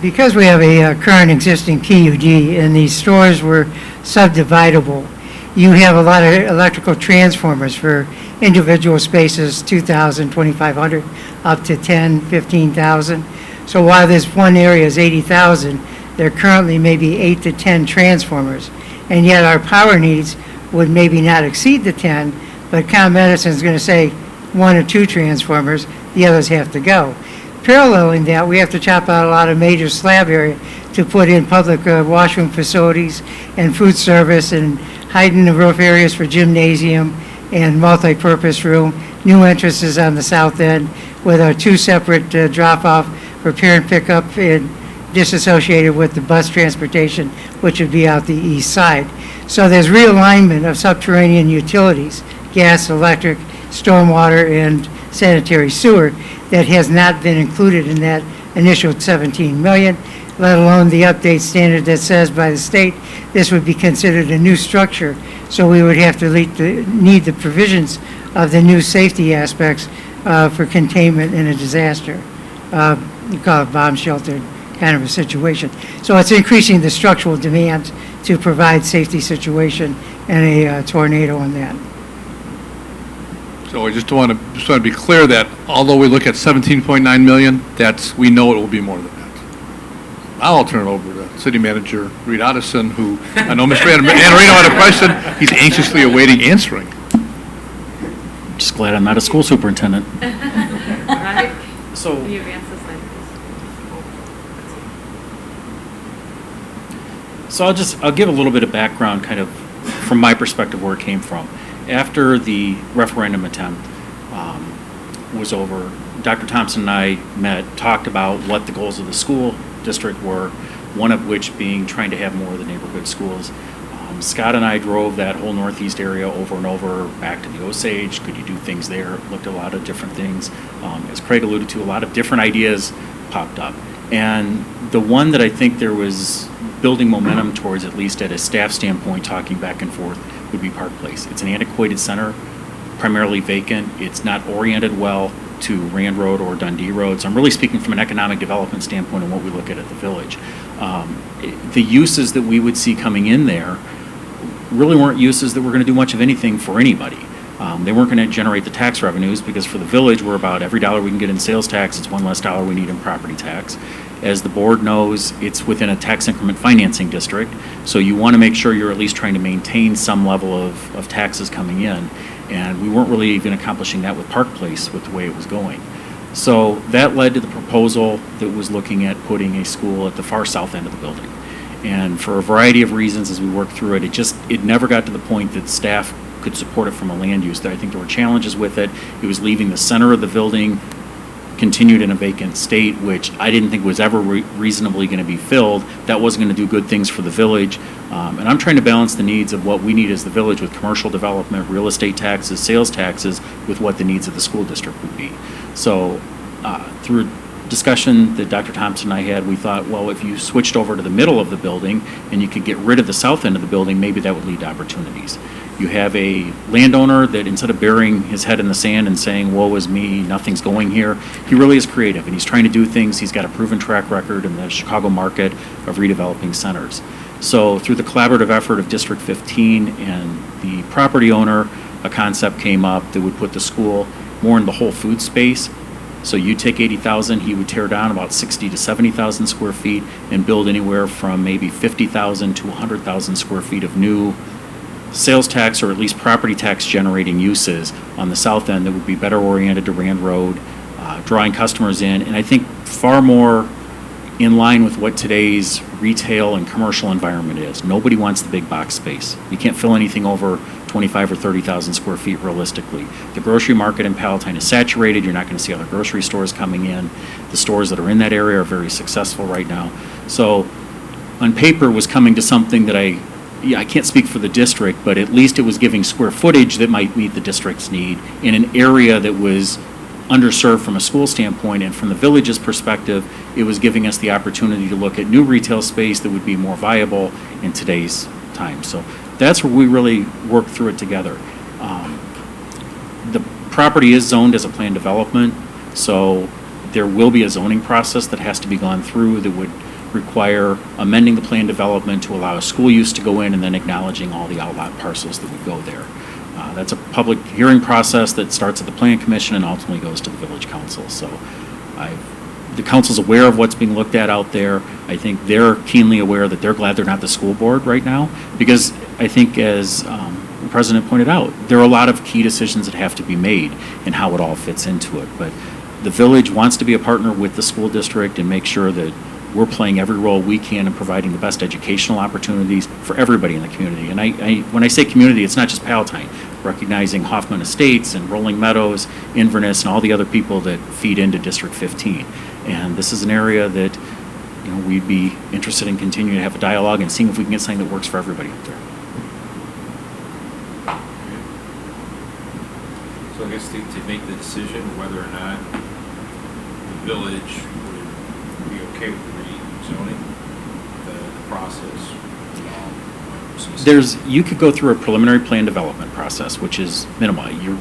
because we have a current existing PUD and these stores were subdividable, you have a lot of electrical transformers for individual spaces, 2,000, 2,500, up to 10, 15,000. So while this one area is 80,000, there currently may be 8 to 10 transformers. And yet our power needs would maybe not exceed the 10, but ComEd is going to say 1 or 2 transformers, the others have to go. Paralleling that, we have to chop out a lot of major slab area to put in public washroom facilities and food service and heighten the roof areas for gymnasium and multi-purpose room, new entrances on the south end with our 2 separate drop-off for parent pickup and disassociated with the bus transportation, which would be out the east side. So there's realignment of subterranean utilities, gas, electric, stormwater, and sanitary sewer that has not been included in that initial 17 million, let alone the update standard that says by the state this would be considered a new structure. So we would have to need the provisions of the new safety aspects for containment in a disaster. You call it bomb shelter kind of a situation. So it's increasing the structural demand to provide safety situation and a tornado on that. So I just want to be clear that although we look at 17.9 million, we know it will be more than that. Now I'll turn it over to City Manager Reed Otteson, who I know Mr. Anarino had a question he's anxiously awaiting answering. Just glad I'm not a school superintendent. Right? So, Can you advance the slide, please? I'll give a little bit of background kind of from my perspective where it came from. After the referendum attempt was over, Dr. Thompson and I talked about what the goals of the school district were, one of which being trying to have more of the neighborhood schools. Scott and I drove that whole northeast area over and over back to the Osage. Could you do things there? Looked at a lot of different things. As Craig alluded to, a lot of different ideas popped up. And the one that I think there was building momentum towards, at least at a staff standpoint, talking back and forth, would be Park Place. It's an antiquated center, primarily vacant. It's not oriented well to Rand Road or Dundee Road. So I'm really speaking from an economic development standpoint and what we look at the village. The uses that we would see coming in there really weren't uses that were going to do much of anything for anybody. They weren't going to generate the tax revenues because for the village, we're about every dollar we can get in sales tax, it's one less dollar we need in property tax. As the board knows, it's within a tax increment financing district, so you want to make sure you're at least trying to maintain some level of taxes coming in. And we weren't really even accomplishing that with Park Place with the way it was going. So that led to the proposal that was looking at putting a school at the far south end of the building. And for a variety of reasons, as we worked through it, it never got to the point that staff could support it from a land use. I think there were challenges with it. It was leaving the center of the building continued in a vacant state, which I didn't think was ever reasonably going to be filled. That wasn't going to do good things for the village. And I'm trying to balance the needs of what we need as the village with commercial development, real estate taxes, sales taxes, with what the needs of the school district would be. So through discussion that Dr. Thompson and I had, we thought, well, if you switched over to the middle of the building and you could get rid of the south end of the building, maybe that would lead to opportunities. You have a landowner that instead of burying his head in the sand and saying, woe is me, nothing's going here, he really is creative and he's trying to do things. He's got a proven track record in the Chicago market of redeveloping centers. So through the collaborative effort of District 15 and the property owner, a concept came up that would put the school more in the whole food space. So you take 80,000, he would tear down about 60 to 70,000 square feet and build anywhere from maybe 50,000 to 100,000 square feet of new sales tax or at least property tax generating uses on the south end that would be better oriented to Rand Road, drawing customers in, and I think far more in line with what today's retail and commercial environment is. Nobody wants the big box space. You can't fill anything over 25 or 30,000 square feet realistically. The grocery market in Palatine is saturated. You're not going to see other grocery stores coming in. The stores that are in that area are very successful right now. So on paper was coming to something that I can't speak for the district, but at least it was giving square footage that might meet the district's need in an area that was underserved from a school standpoint, and from the village's perspective, it was giving us the opportunity to look at new retail space that would be more viable in today's time. So that's where we really worked through it together. The property is zoned as a planned development, so there will be a zoning process that has to be gone through that would require amending the plan development to allow school use to go in and then acknowledging all the outlot parcels that would go there. That's a public hearing process that starts at the Plan Commission and ultimately goes to the Village Council. So the council's aware of what's being looked at out there. I think they're keenly aware that they're glad they're not the school board right now, because I think, as the President pointed out, there are a lot of key decisions that have to be made and how it all fits into it. But the village wants to be a partner with the school district and make sure that we're playing every role we can in providing the best educational opportunities for everybody in the community. And when I say community, it's not just Palatine, recognizing Hoffman Estates and Rolling Meadows, Inverness, and all the other people that feed into District 15. And this is an area that, you know, we'd be interested in continuing to have a dialogue and seeing if we can get something that works for everybody out there. So I guess to make the decision whether or not the village would be okay with the rezoning, the process, You could go through a preliminary plan development process, which is minimal. You're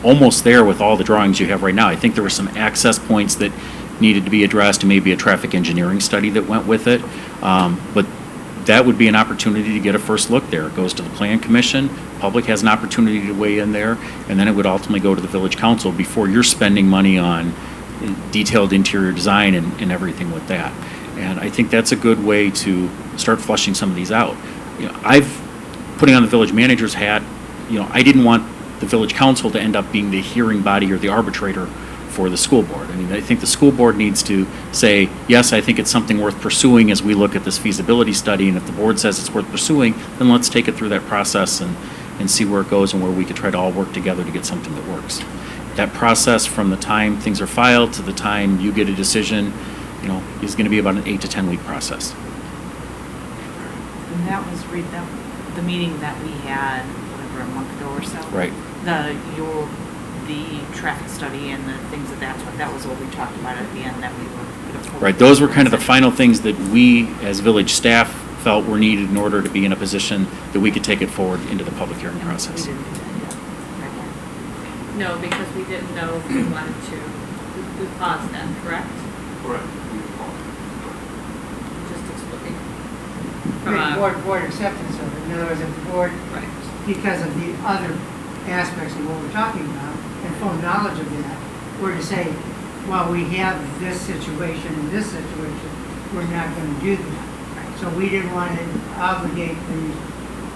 almost there with all the drawings you have right now. I think there were some access points that needed to be addressed, and maybe a traffic engineering study that went with it. But that would be an opportunity to get a first look there. It goes to the Plan Commission, public has an opportunity to weigh in there, and then it would ultimately go to the Village Council before you're spending money on detailed interior design and everything with that. And I think that's a good way to start flushing some of these out. You know, putting on the village manager's hat, you know, I didn't want the Village Council to end up being the hearing body or the arbitrator for the school board. I mean, I think the school board needs to say, yes, I think it's something worth pursuing as we look at this feasibility study, and if the board says it's worth pursuing, then let's take it through that process and see where it goes and where we could try to all work together to get something that works. That process from the time things are filed to the time you get a decision, you know, is going to be about an 8 to 10 week process. And that was the meeting that we had, whatever, a month ago or so. Right. The traffic study and the things that was what we talked about at the end that we were going to. Right, those were kind of the final things that we, as village staff, felt were needed in order to be in a position that we could take it forward into the public hearing process. We didn't do that yet. No, because we didn't know if we wanted to, we paused then, correct? Correct. Just explain. Board acceptance of it. In other words, if the board, Right. because of the other aspects of what we're talking about, and full knowledge of that, were to say, well, we have this situation and this situation, we're not going to do that. So we didn't want to obligate the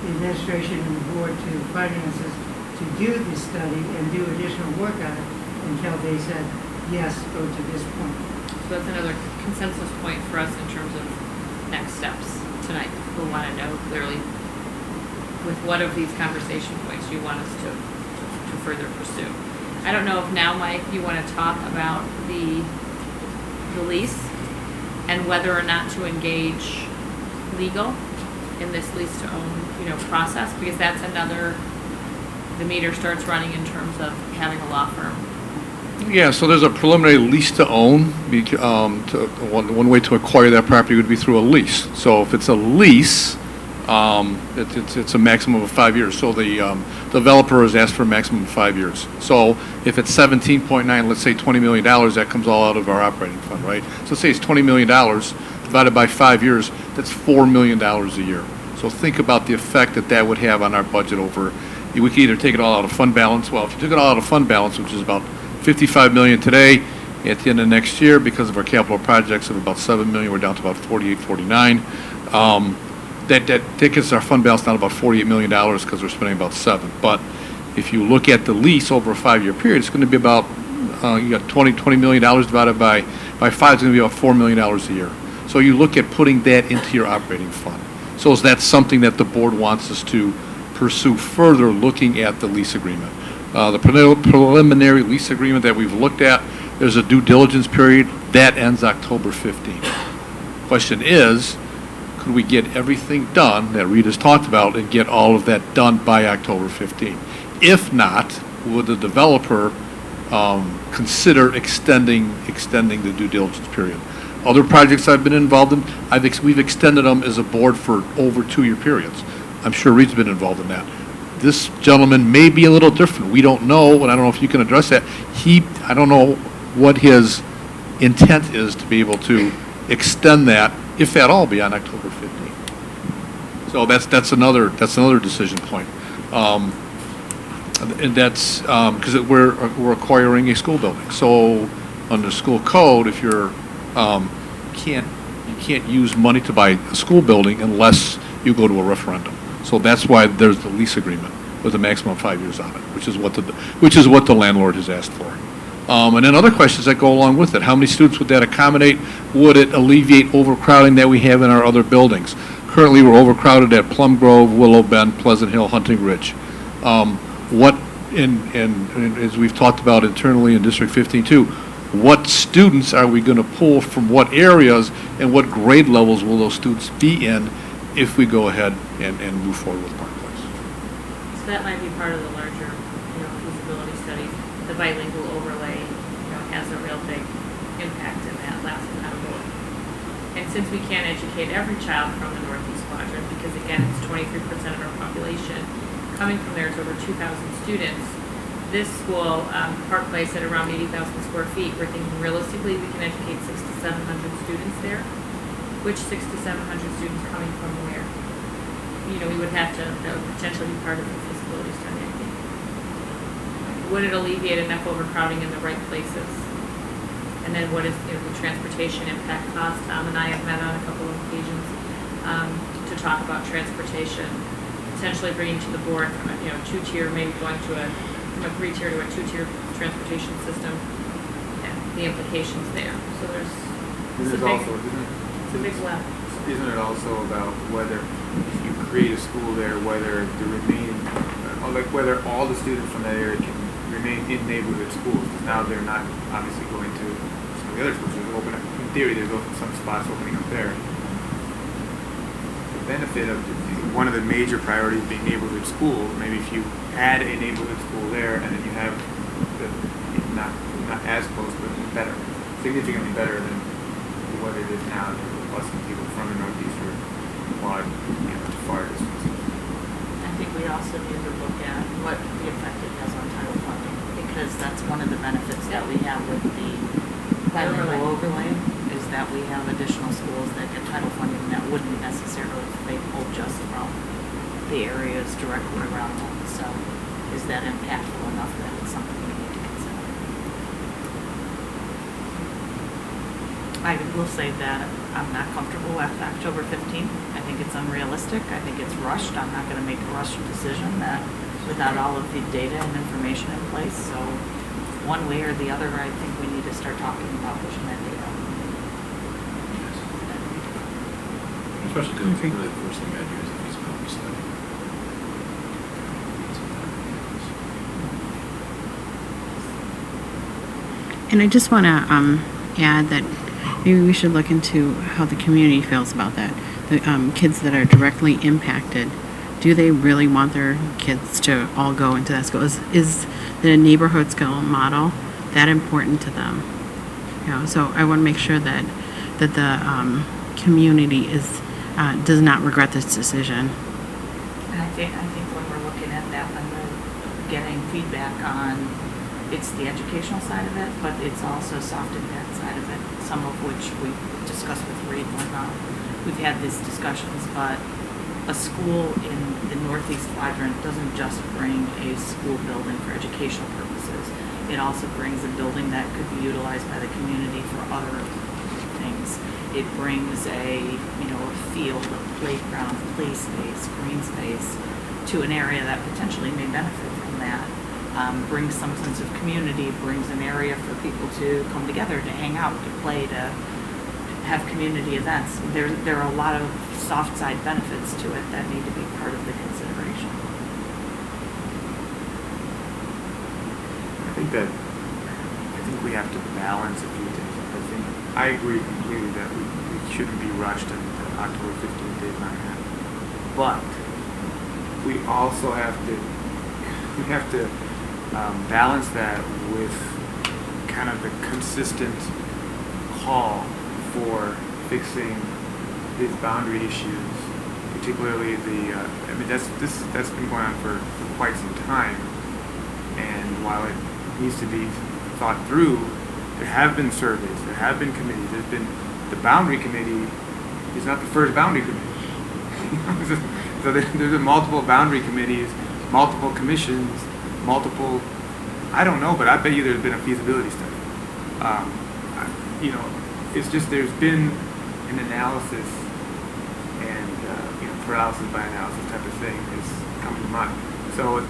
administration and the board to finances to do this study and do additional work on it until they said, yes, go to this point. So that's another consensus point for us in terms of next steps tonight. We'll want to know clearly with what of these conversation points you want us to further pursue. I don't know if now, Mike, you want to talk about the lease and whether or not to engage legal in this lease to own, process, because that's another, the meter starts running in terms of having a law firm. Yeah, so there's a preliminary lease to own. One way to acquire that property would be through a lease. So if it's a lease, it's a maximum of 5 years. So the developer has asked for a maximum of 5 years. So if it's 17.9, let's say $20 million, that comes all out of our operating fund, right? So let's say it's $20 million divided by 5 years, that's $4 million a year. So think about the effect that would have on our budget over, we could either take it all out of fund balance. Well, if you took it all out of fund balance, which is about $55 million today, at the end of next year, because of our capital projects of about $7 million, we're down to about 48, 49. That gets our fund balance down to about $48 million because we're spending about $7. But if you look at the lease over a 5-year period, it's going to be about, you got $20 million divided by 5, it's going to be about $4 million a year. So you look at putting that into your operating fund. So is that something that the board wants us to pursue further, looking at the lease agreement? The preliminary lease agreement that we've looked at, there's a due diligence period. That ends October 15th. Question is, could we get everything done that Rita's talked about and get all of that done by October 15th? If not, would the developer consider extending the due diligence period? Other projects I've been involved in, we've extended them as a board for over 2-year periods. I'm sure Rita's been involved in that. This gentleman may be a little different. We don't know, and I don't know if you can address that. I don't know what his intent is to be able to extend that if at all, beyond October 15th. So that's another decision point. And that's because we're acquiring a school building. So under school code, if you're you can't use money to buy a school building unless you go to a referendum. So that's why there's the lease agreement with a maximum of 5 years on it, which is what the landlord has asked for. And then other questions that go along with it. How many students would that accommodate? Would it alleviate overcrowding that we have in our other buildings? Currently, we're overcrowded at Plum Grove, Willow Bend, Pleasant Hill, Hunting Ridge. And as we've talked about internally in District 15 too, what students are we going to pull from what areas, and what grade levels will those students be in if we go ahead and move forward with Park Place? So that might be part of the larger, feasibility study. The bilingual overlay, has a real big impact in that last category. And since we can't educate every child from the Northeast Quadrant, because again, it's 23% of our population, coming from there is over 2,000 students. This school, Park Place, at around 80,000 square feet, we're thinking realistically we can educate 600 to 700 students there. Which 600 to 700 students coming from where? We would have to, that would potentially be part of the feasibility study, I think. Would it alleviate enough overcrowding in the right places? And then what is the transportation impact cost? Tom and I have met on a couple of occasions to talk about transportation, potentially bringing to the board from a two-tier, maybe going to from a three-tier to a two-tier transportation system, and the implications there. So there's it's a big left. Isn't it also about whether if you create a school there, whether the remaining, whether all the students from that area can remain in neighborhood schools? Because now they're not obviously going to some of the other schools. In theory, there's some spots opening up there. The benefit of one of the major priorities being neighborhood school, maybe if you add a neighborhood school there, and then you have not as close, but better, significantly better than what it is now, busing people from the Northeast or wide, to far distances. I think we also need to look at what the effect it has on title funding, because that's one of the benefits that we have with the bilingual overlay, is that we have additional schools that get title funding that wouldn't necessarily, if they pull just from the areas directly around them. So is that impactful enough that it's something we need to consider? I will say that I'm not comfortable with October 15th. I think it's unrealistic. I think it's rushed. I'm not going to make a rushed decision that without all of the data and information in place. So one way or the other, I think we need to start talking about pushing that data. Especially because really the first thing I do is a feasibility study. And I just want to add that maybe we should look into how the community feels about that. The kids that are directly impacted, do they really want their kids to all go into that school? Is the neighborhood school model that important to them? So I want to make sure that the community does not regret this decision. And I think when we're looking at that, when we're getting feedback on, it's the educational side of it, but it's also soft impact side of it, some of which we discussed with Reed when we've had these discussions, but a school in the Northeast Quadrant doesn't just bring a school building for educational purposes. It also brings a building that could be utilized by the community for other things. It brings a field, a playground, play space, green space to an area that potentially may benefit from that. Brings some sense of community, brings an area for people to come together, to hang out, to play, to have community events. There are a lot of soft side benefits to it that need to be part of the consideration. I think we have to balance a few things. I agree completely that we shouldn't be rushed and that October 15th is not happening. But we also have to balance that with kind of the consistent call for fixing these boundary issues, particularly that's been going on for quite some time. And while it needs to be thought through, there have been surveys, there have been committees, there's been the boundary committee is not the first boundary committee. So there's a multiple boundary committees, multiple commissions, multiple, I don't know, but I bet you there's been a feasibility study. It's just there's been an analysis and, paralysis by analysis type of thing is coming to mind. So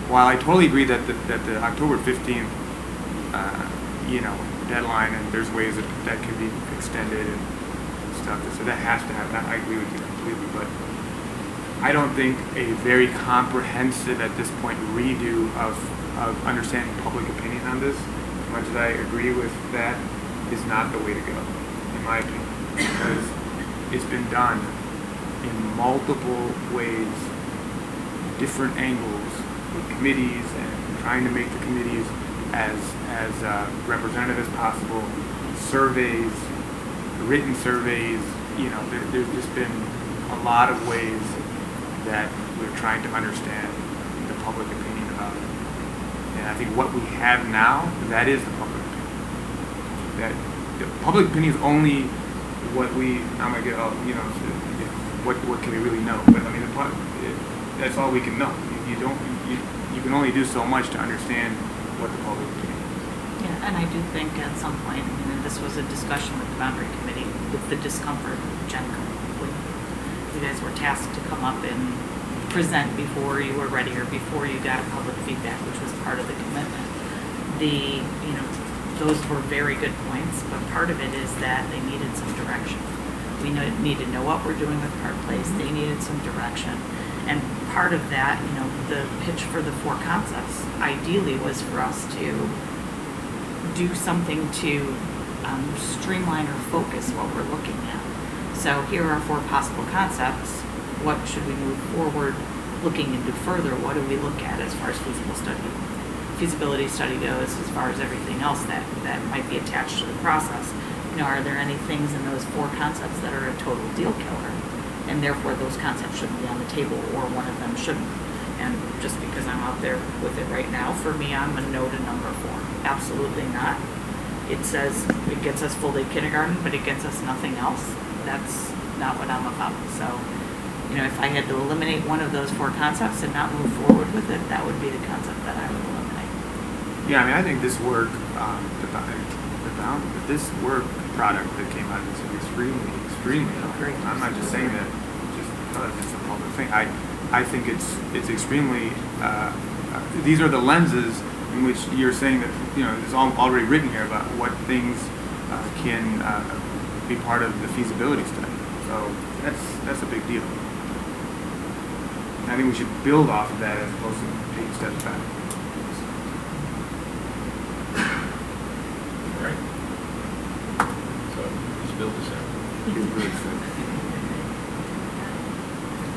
while I totally agree that the October 15th, deadline, and there's ways that can be extended and stuff, so that has to happen. I agree with you completely, but I don't think a very comprehensive, at this point, redo of understanding public opinion on this, as much as I agree with that, is not the way to go, in my opinion, because it's been done in multiple ways, different angles, with committees and trying to make the committees as representative as possible, surveys, written surveys, there's just been a lot of ways that we're trying to understand the public opinion about it. And I think what we have now, that is the public opinion. That the public opinion is only what what can we really know? But I mean, that's all we can know. You can only do so much to understand what the public opinion is. Yeah, and I do think at some point, and this was a discussion with the boundary committee, with the discomfort Jen when you guys were tasked to come up and present before you were ready or before you got public feedback, which was part of the commitment. Those were very good points, but part of it is that they needed some direction. We need to know what we're doing with Park Place. They needed some direction. And part of that, the pitch for the 4 concepts, ideally was for us to do something to streamline or focus what we're looking at. So here are 4 possible concepts. What should we move forward looking into further? What do we look at as far as feasibility study goes, as far as everything else that might be attached to the process? Are there any things in those 4 concepts that are a total deal killer? And therefore those concepts shouldn't be on the table, or one of them shouldn't. And just because I'm out there with it right now, for me, I'm a no to number 4. Absolutely not. It says it gets us full day kindergarten, but it gets us nothing else. That's not what I'm about. So, if I had to eliminate one of those 4 concepts and not move forward with it, that would be the concept that I would eliminate. Yeah, I mean, I think this work, this work product that came out of this is extremely helpful. I'm not just saying that just because it's a public thing. I think it's extremely. These are the lenses in which you're saying that it's already written here about what things can be part of the feasibility study. So that's a big deal. I think we should build off of that as opposed to taking steps back. Right. So let's build this out.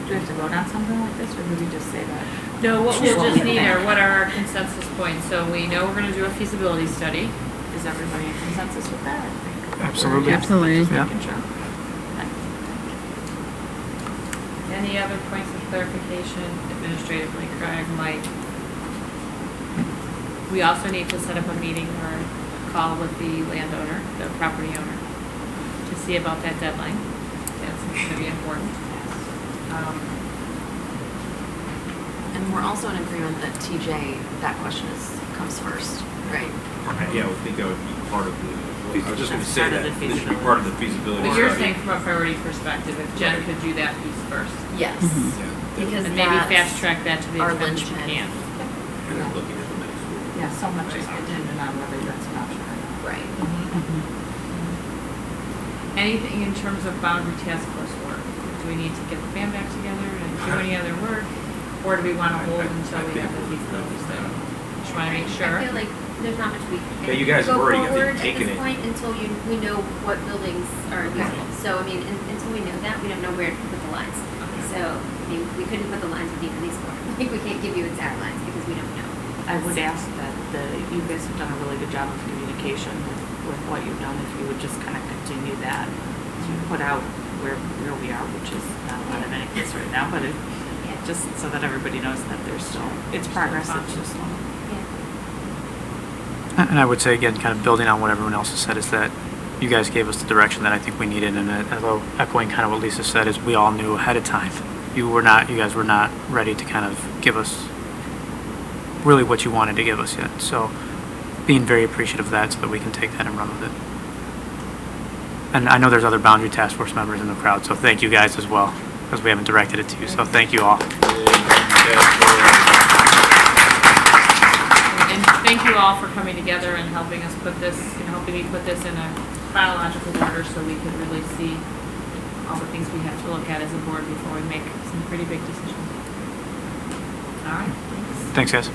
Do we have to vote on something like this, or do we just say that? No, what we'll What just we need think. are what are our consensus points. So we know we're going to do a feasibility study. Is everybody in consensus with that? I think. Absolutely. Absolutely. Just Yeah. making sure. Any other points of clarification administratively, Craig, Mike? We also need to set up a meeting or a call with the landowner, the property owner, to see about that deadline. That's going to be important. And we're also in agreement that TJ, that question comes first, right? Yeah, I would think that would be part of the, I was just going to That's say part of that, the this should be part of the feasibility But you're study. saying from a priority perspective, if Jen could do that piece first, Yes. Yeah, Because and maybe that's fast track that to the our extent that you linchpin. can. And then looking at the middle school. Yeah, so much is contingent on whether that's an option or not. Right. Anything in terms of boundary task force work? Do we need to get the band back together and do any other work? Or do we want to hold until we have the feasibility study? Just want to make sure. I feel like there's not much we can Yeah, you guys have go already, I think, forward taken at it. this point until we know what buildings are usable. So, I mean, until we know that, we don't know where to put the lines. So, I mean, we couldn't put the lines with the police board. Like, we can't give you exact lines because we don't know. I would ask that you guys have done a really good job of communication with what you've done. If you would just kind of continue that to put out where we are, which is not a lot of any place right now, but just so that everybody knows that there's still, it's progress, it's just slow. And I would say, again, kind of building on what everyone else has said, is that you guys gave us the direction that I think we needed, and echoing kind of what Lisa said, is we all knew ahead of time. You guys were not ready to kind of give us really what you wanted to give us yet. So being very appreciative of that so that we can take that and run with it. And I know there's other boundary task force members in the crowd, so thank you guys as well, because we haven't directed it to you. So thank you all. And thank you all for coming together and helping us put this, helping me put this in a chronological order so we can really see all the things we have to look at as a board before we make some pretty big decisions. All right, thanks. Thanks, guys.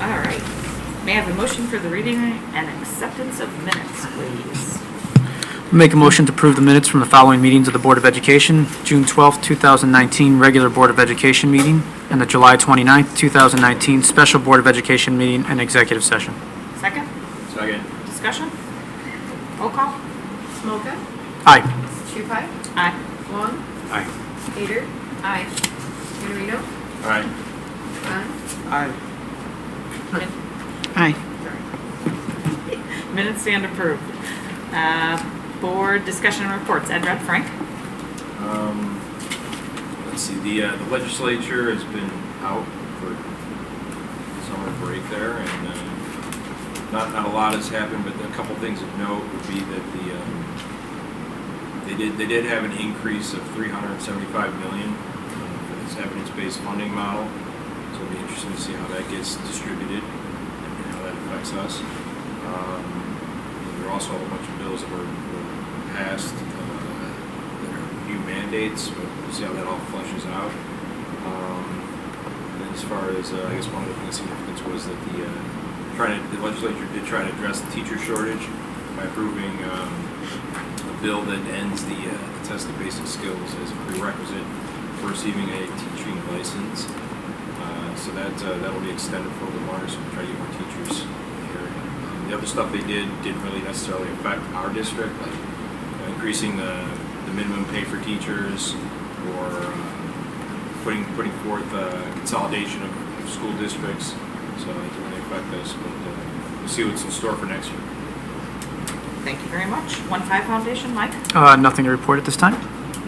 All right. May I have a motion for the reading and acceptance of minutes, please? Make a motion to approve the minutes from the following meetings of the Board of Education: June 12th, 2019 regular Board of Education meeting, and the July 29th, 2019 special Board of Education meeting and executive session. Second? Second. Discussion? Roll call? Smoka? Aye. Chupai? Aye. Wong? Aye. Peter? Aye. Marino? All right. Ron? Aye. Aye. Minutes stand approved. Board discussion and reports. Ed Red, Frank? Let's see, the legislature has been out for summer break there, and not a lot has happened, but a couple things of note would be that they did have an increase of $375 million for this evidence-based funding model. So it'll be interesting to see how that gets distributed and how that affects us. There are also a bunch of bills that were passed that are new mandates, but we'll see how that all flushes out. And as far as, I guess one of the things of significance was that the legislature did try to address the teacher shortage by approving a bill that ends the test of basic skills as a prerequisite for receiving a teaching license. So that'll be extended for a little longer, so we'll try to get more teachers in the area. The other stuff they didn't really necessarily affect our district, like increasing the minimum pay for teachers, or putting forth consolidation of school districts. So it didn't really affect us, but we'll see what's in store for next year. Thank you very much. 1-5 Foundation, Mike? Nothing to report at this time.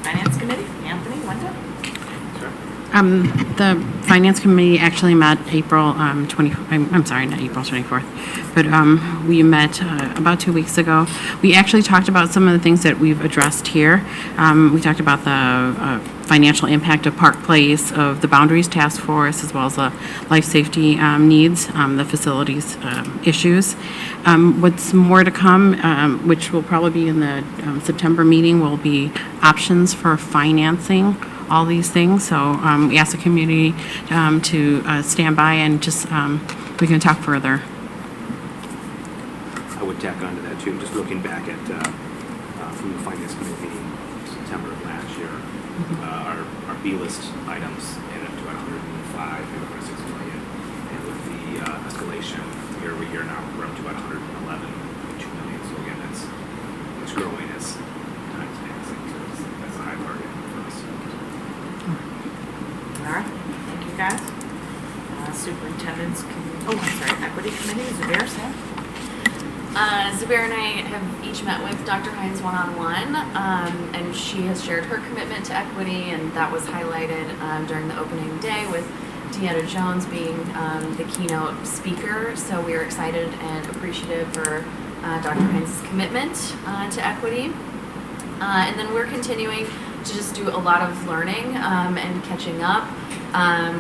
Finance Committee, Anthony, Wenda? The Finance Committee actually met April 24th, but we met about 2 weeks ago. We actually talked about some of the things that we've addressed here. We talked about the financial impact of Park Place, of the Boundaries Task Force, as well as the life safety needs, the facilities issues. What's more to come, which will probably be in the September meeting, will be options for financing all these things. So we ask the community to stand by and just, we can talk further. I would tack onto that too, just looking back at, from the Finance Committee meeting in September of last year, our B-list items ended up to about 105, 106 million. And with the escalation year over year now, we're up to about 111.2 million. So again, it's growing as time's passing. So that's a high target for us. All right, thank you guys. Superintendent's, Equity Committee, Zubair, Sam? Zubair and I have each met with Dr. Hines one-on-one, and she has shared her commitment to equity, and that was highlighted during the opening day with Deanna Jones being the keynote speaker. So we are excited and appreciative for Dr. Hines' commitment to equity. And then we're continuing to just do a lot of learning and catching up.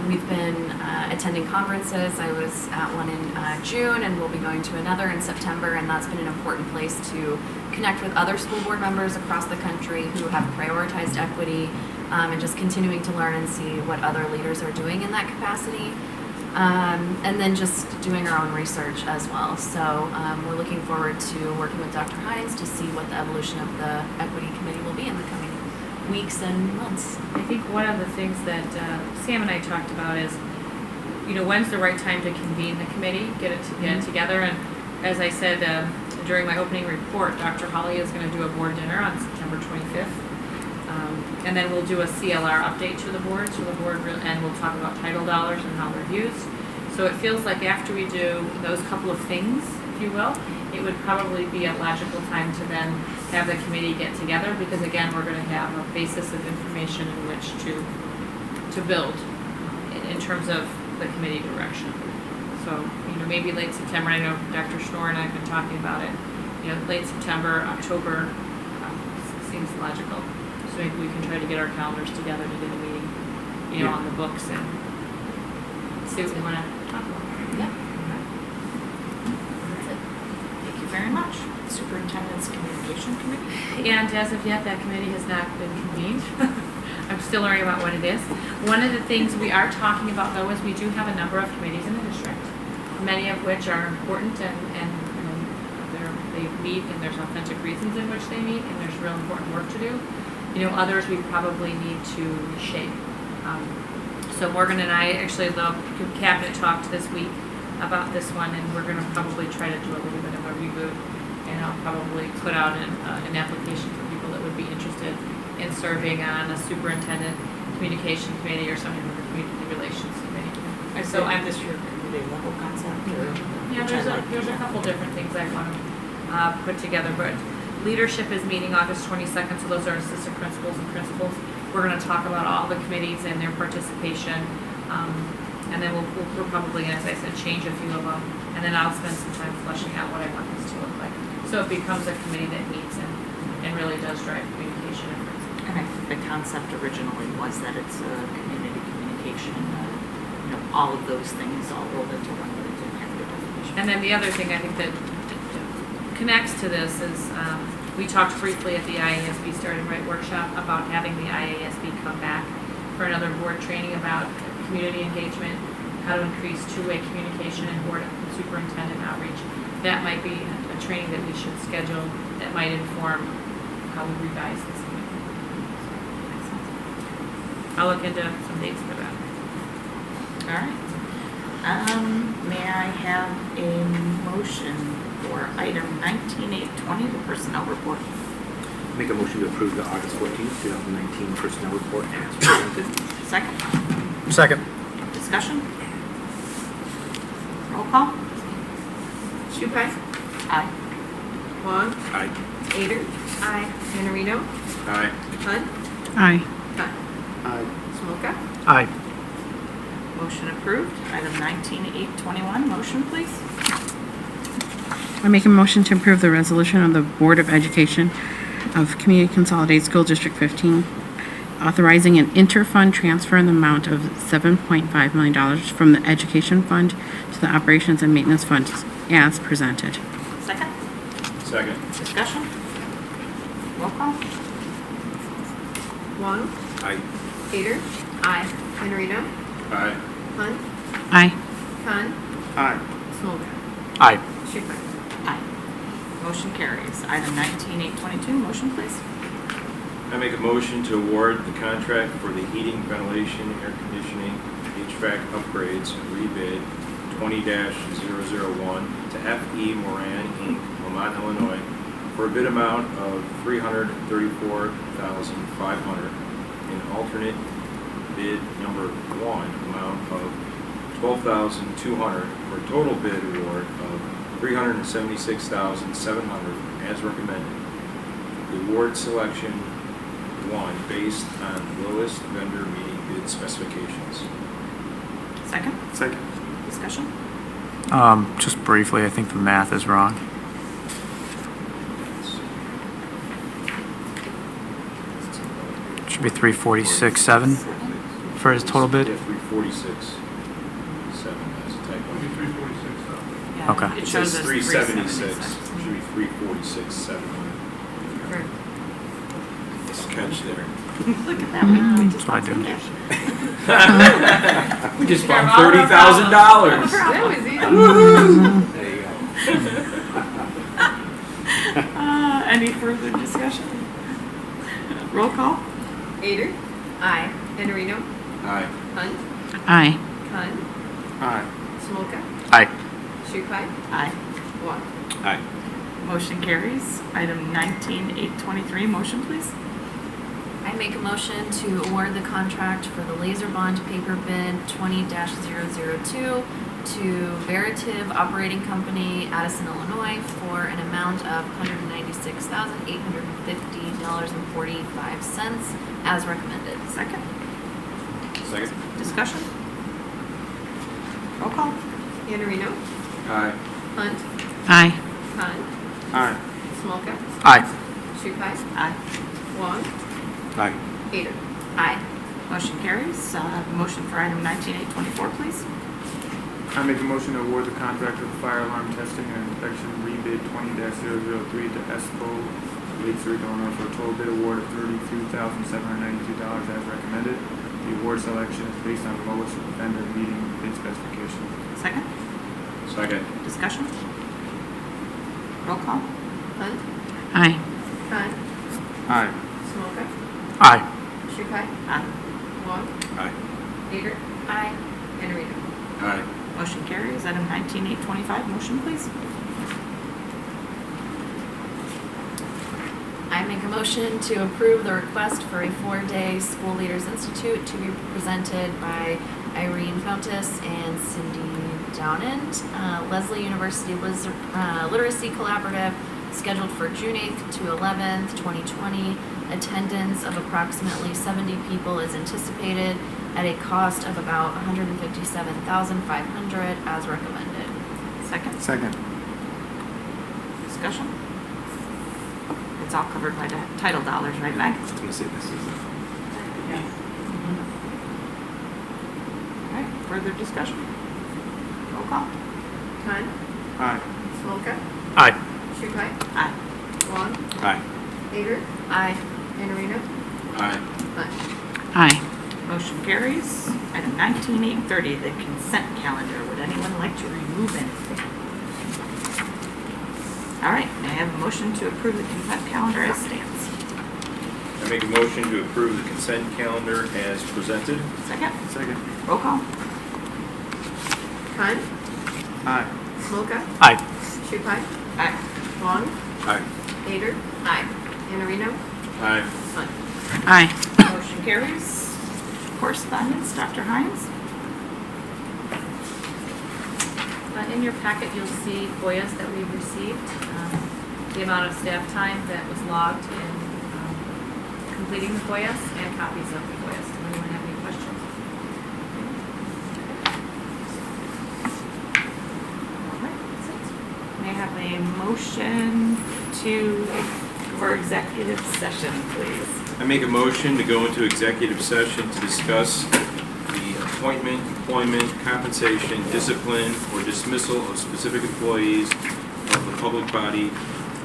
We've been attending conferences. I was at one in June, and we'll be going to another in September, and that's been an important place to connect with other school board members across the country who have prioritized equity, and just continuing to learn and see what other leaders are doing in that capacity. And then just doing our own research as well. So we're looking forward to working with Dr. Hines to see what the evolution of the Equity Committee will be in the coming weeks and months. I think one of the things that Sam and I talked about is, when's the right time to convene the committee, get it together. And as I said during my opening report, Dr. Holly is going to do a board dinner on September 25th. And then we'll do a CLR update to the board, and we'll talk about title dollars and how they're used. So it feels like after we do those couple of things, if you will, it would probably be a logical time to then have the committee get together, because again, we're gonna have a basis of information in which to build in terms of the committee direction. So, maybe late September, I know Dr. Schnorr and I have been talking about it, late September, October seems logical. So maybe we can try to get our calendars together to get a meeting, on the books and see what we want to talk about. Yeah. That's it. Thank you very much. Superintendent's Communication Committee. And as of yet, that committee has not been convened. I'm still learning about what it is. One of the things we are talking about, though, is we do have a number of committees in the district, many of which are important and they meet, and there's authentic reasons in which they meet, and there's real important work to do. Others we probably need to reshape. So Morgan and I, actually, the cabinet talked this week about this one, and we're going to probably try to do a little bit of a reboot, and I'll probably put out an application for people that would be interested in serving on a superintendent communication committee or something like a community relations committee. And so I'm this your committee level concept, or? Yeah, there's a couple different things I want to put together, but leadership is meeting August 22nd, so those are assistant principals and principals. We're going to talk about all the committees and their participation, and then we'll probably, as I said, change a few of them, and then I'll spend some time fleshing out what I want this to look like. So it becomes a committee that meets and really does drive communication efforts. And I think the concept originally was that it's a community communication, all of those things all rolled into one, but it didn't have the definition. And then the other thing I think that connects to this is we talked briefly at the IASB Starting Right workshop about having the IASB come back for another board training about community engagement, how to increase two-way communication and board superintendent outreach. That might be a training that we should schedule that might inform how we revise this. I'll look into some dates for that. All right. May I have a motion for item 19.820, the personnel report? Make a motion to approve the August 14th, 2019 personnel report as presented. Second? Second. Discussion? Roll call? Shupai? Aye. Wong? Aye. Ader? Aye. Panarino? Aye. Hunt? Aye. Hunt? Aye. Smolka? Aye. Motion approved. Item 19.821, motion please. I make a motion to approve the resolution of the Board of Education of Community Consolidated School District 15, authorizing an interfund transfer in the amount of $7.5 million from the Education Fund to the Operations and Maintenance Fund as presented. Second? Second. Discussion? Roll call? Wong? Aye. Ader? Aye. Panarino? Aye. Hunt? Aye. Khan? Aye. Smolka? Aye. Shupai? Aye. Motion carries. Item 19.822, motion please. I make a motion to award the contract for the heating, ventilation, air conditioning, HVAC upgrades, rebid 20-001 to F.E. Moran, Inc., Lamont, Illinois, for a bid amount of $334,500 and alternate bid number 1 amount of $12,200 for a total bid award of $376,700 as recommended. The award selection 1 based on lowest vendor meeting bid specifications. Second? Second. Discussion? Just briefly, I think the math is wrong. Should be 346.7 for his total bid. Yeah, 346.7. That's a typo. Yeah, Okay. It It shows says us 376. 376. It should be 346.7. Catch there. Look at that. We That's what I do. We just found $30,000. That was easy. There you go. Any further discussion? Roll call? Ader? Aye. Panarino? Aye. Hunt? Aye. Khan? Aye. Smolka? Aye. Shupai? Aye. Wong? Aye. Motion carries. Item 19.823, motion please. I I make a motion to award the contract for the laser bond paper bid 20-002 to Veritiv Operating Company, Addison, Illinois, for an amount of $196,850.45 as recommended. Second. Second. Discussion? Roll call. Iannarino, Aye. Hunt, Aye. Con, Aye. Smolka, Aye. Shukai, Aye. Wong, Aye. Hader. Aye. Motion carries. Motion for item 19824, please. I make a motion to award the contract of fire alarm testing and inspection rebid 20-003 to ESPO, Lake Zurich, Illinois, for a total bid award of $32,792 as recommended. The award selection is based on lowest vendor meeting bid specifications. Second. Second. Discussion? Roll call. Hunt, Aye. Con, Aye. Smolka, Aye. Shukai, Aye. Wong, Aye. Hader, Aye. Iannarino. Aye. Motion carries. Item 19825, motion please. I make a motion to approve the request for a 4-day School Leaders Institute to be presented by Irene Fountas and Cindy Downand. Leslie University Literacy Collaborative, scheduled for June 8th to 11th, 2020. Attendance of approximately 70 people is anticipated at a cost of about $157,500 as recommended. Second. Second. Discussion? It's all covered by the title dollars, right, Meg? I was gonna say this is. All right, further discussion? Roll call. Con, Aye. Smolka, Aye. Shukai, Aye. Wong, Aye. Hader, Aye. Iannarino, Aye. Hunt. Aye. Motion carries. Item 19830, the consent calendar. Would anyone like to remove anything? All right, may I have a motion to approve the consent calendar as stands? I make a motion to approve the consent calendar as presented. Second. Second. Roll call. Con, Aye. Smolka, Aye. Shukai, Aye. Wong, Aye. Hader, Aye. Iannarino, Aye. Hunt. Aye. Motion carries. Correspondence, Dr. Hines? In your packet, you'll see FOIAs that we've received, the amount of staff time that was logged in completing the FOIAs, and copies of the FOIAs. Does anyone have any questions? All right, that's it. May I have a motion for executive session, please? I make a motion to go into executive session to discuss the appointment, employment, compensation, discipline, or dismissal of specific employees of the public body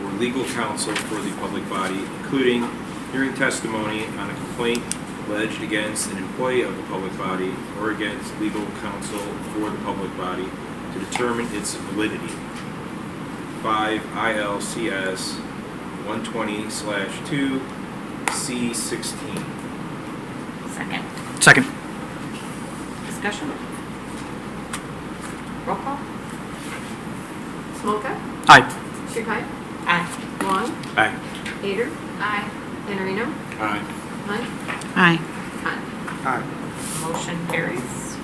or legal counsel for the public body, including hearing testimony on a complaint alleged against an employee of the public body or against legal counsel for the public body to determine its validity. 5 ILCS 120/2 C16. Second. Second. Discussion? Roll call? Smolka, Aye. Shukai, Aye. Wong, Aye. Hader, Aye. Iannarino, Aye. Hunt, Aye. Con. Aye. Motion carries.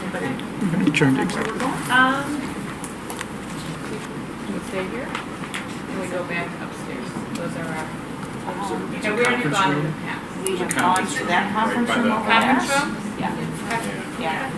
Anybody? Adjourned to Where we're going? We stay here, and we go back upstairs. Those are our, It's and a we're gonna conference go in room. the past. We have gone to that conference Right by room the- over there? Conference room? Yeah. Yeah.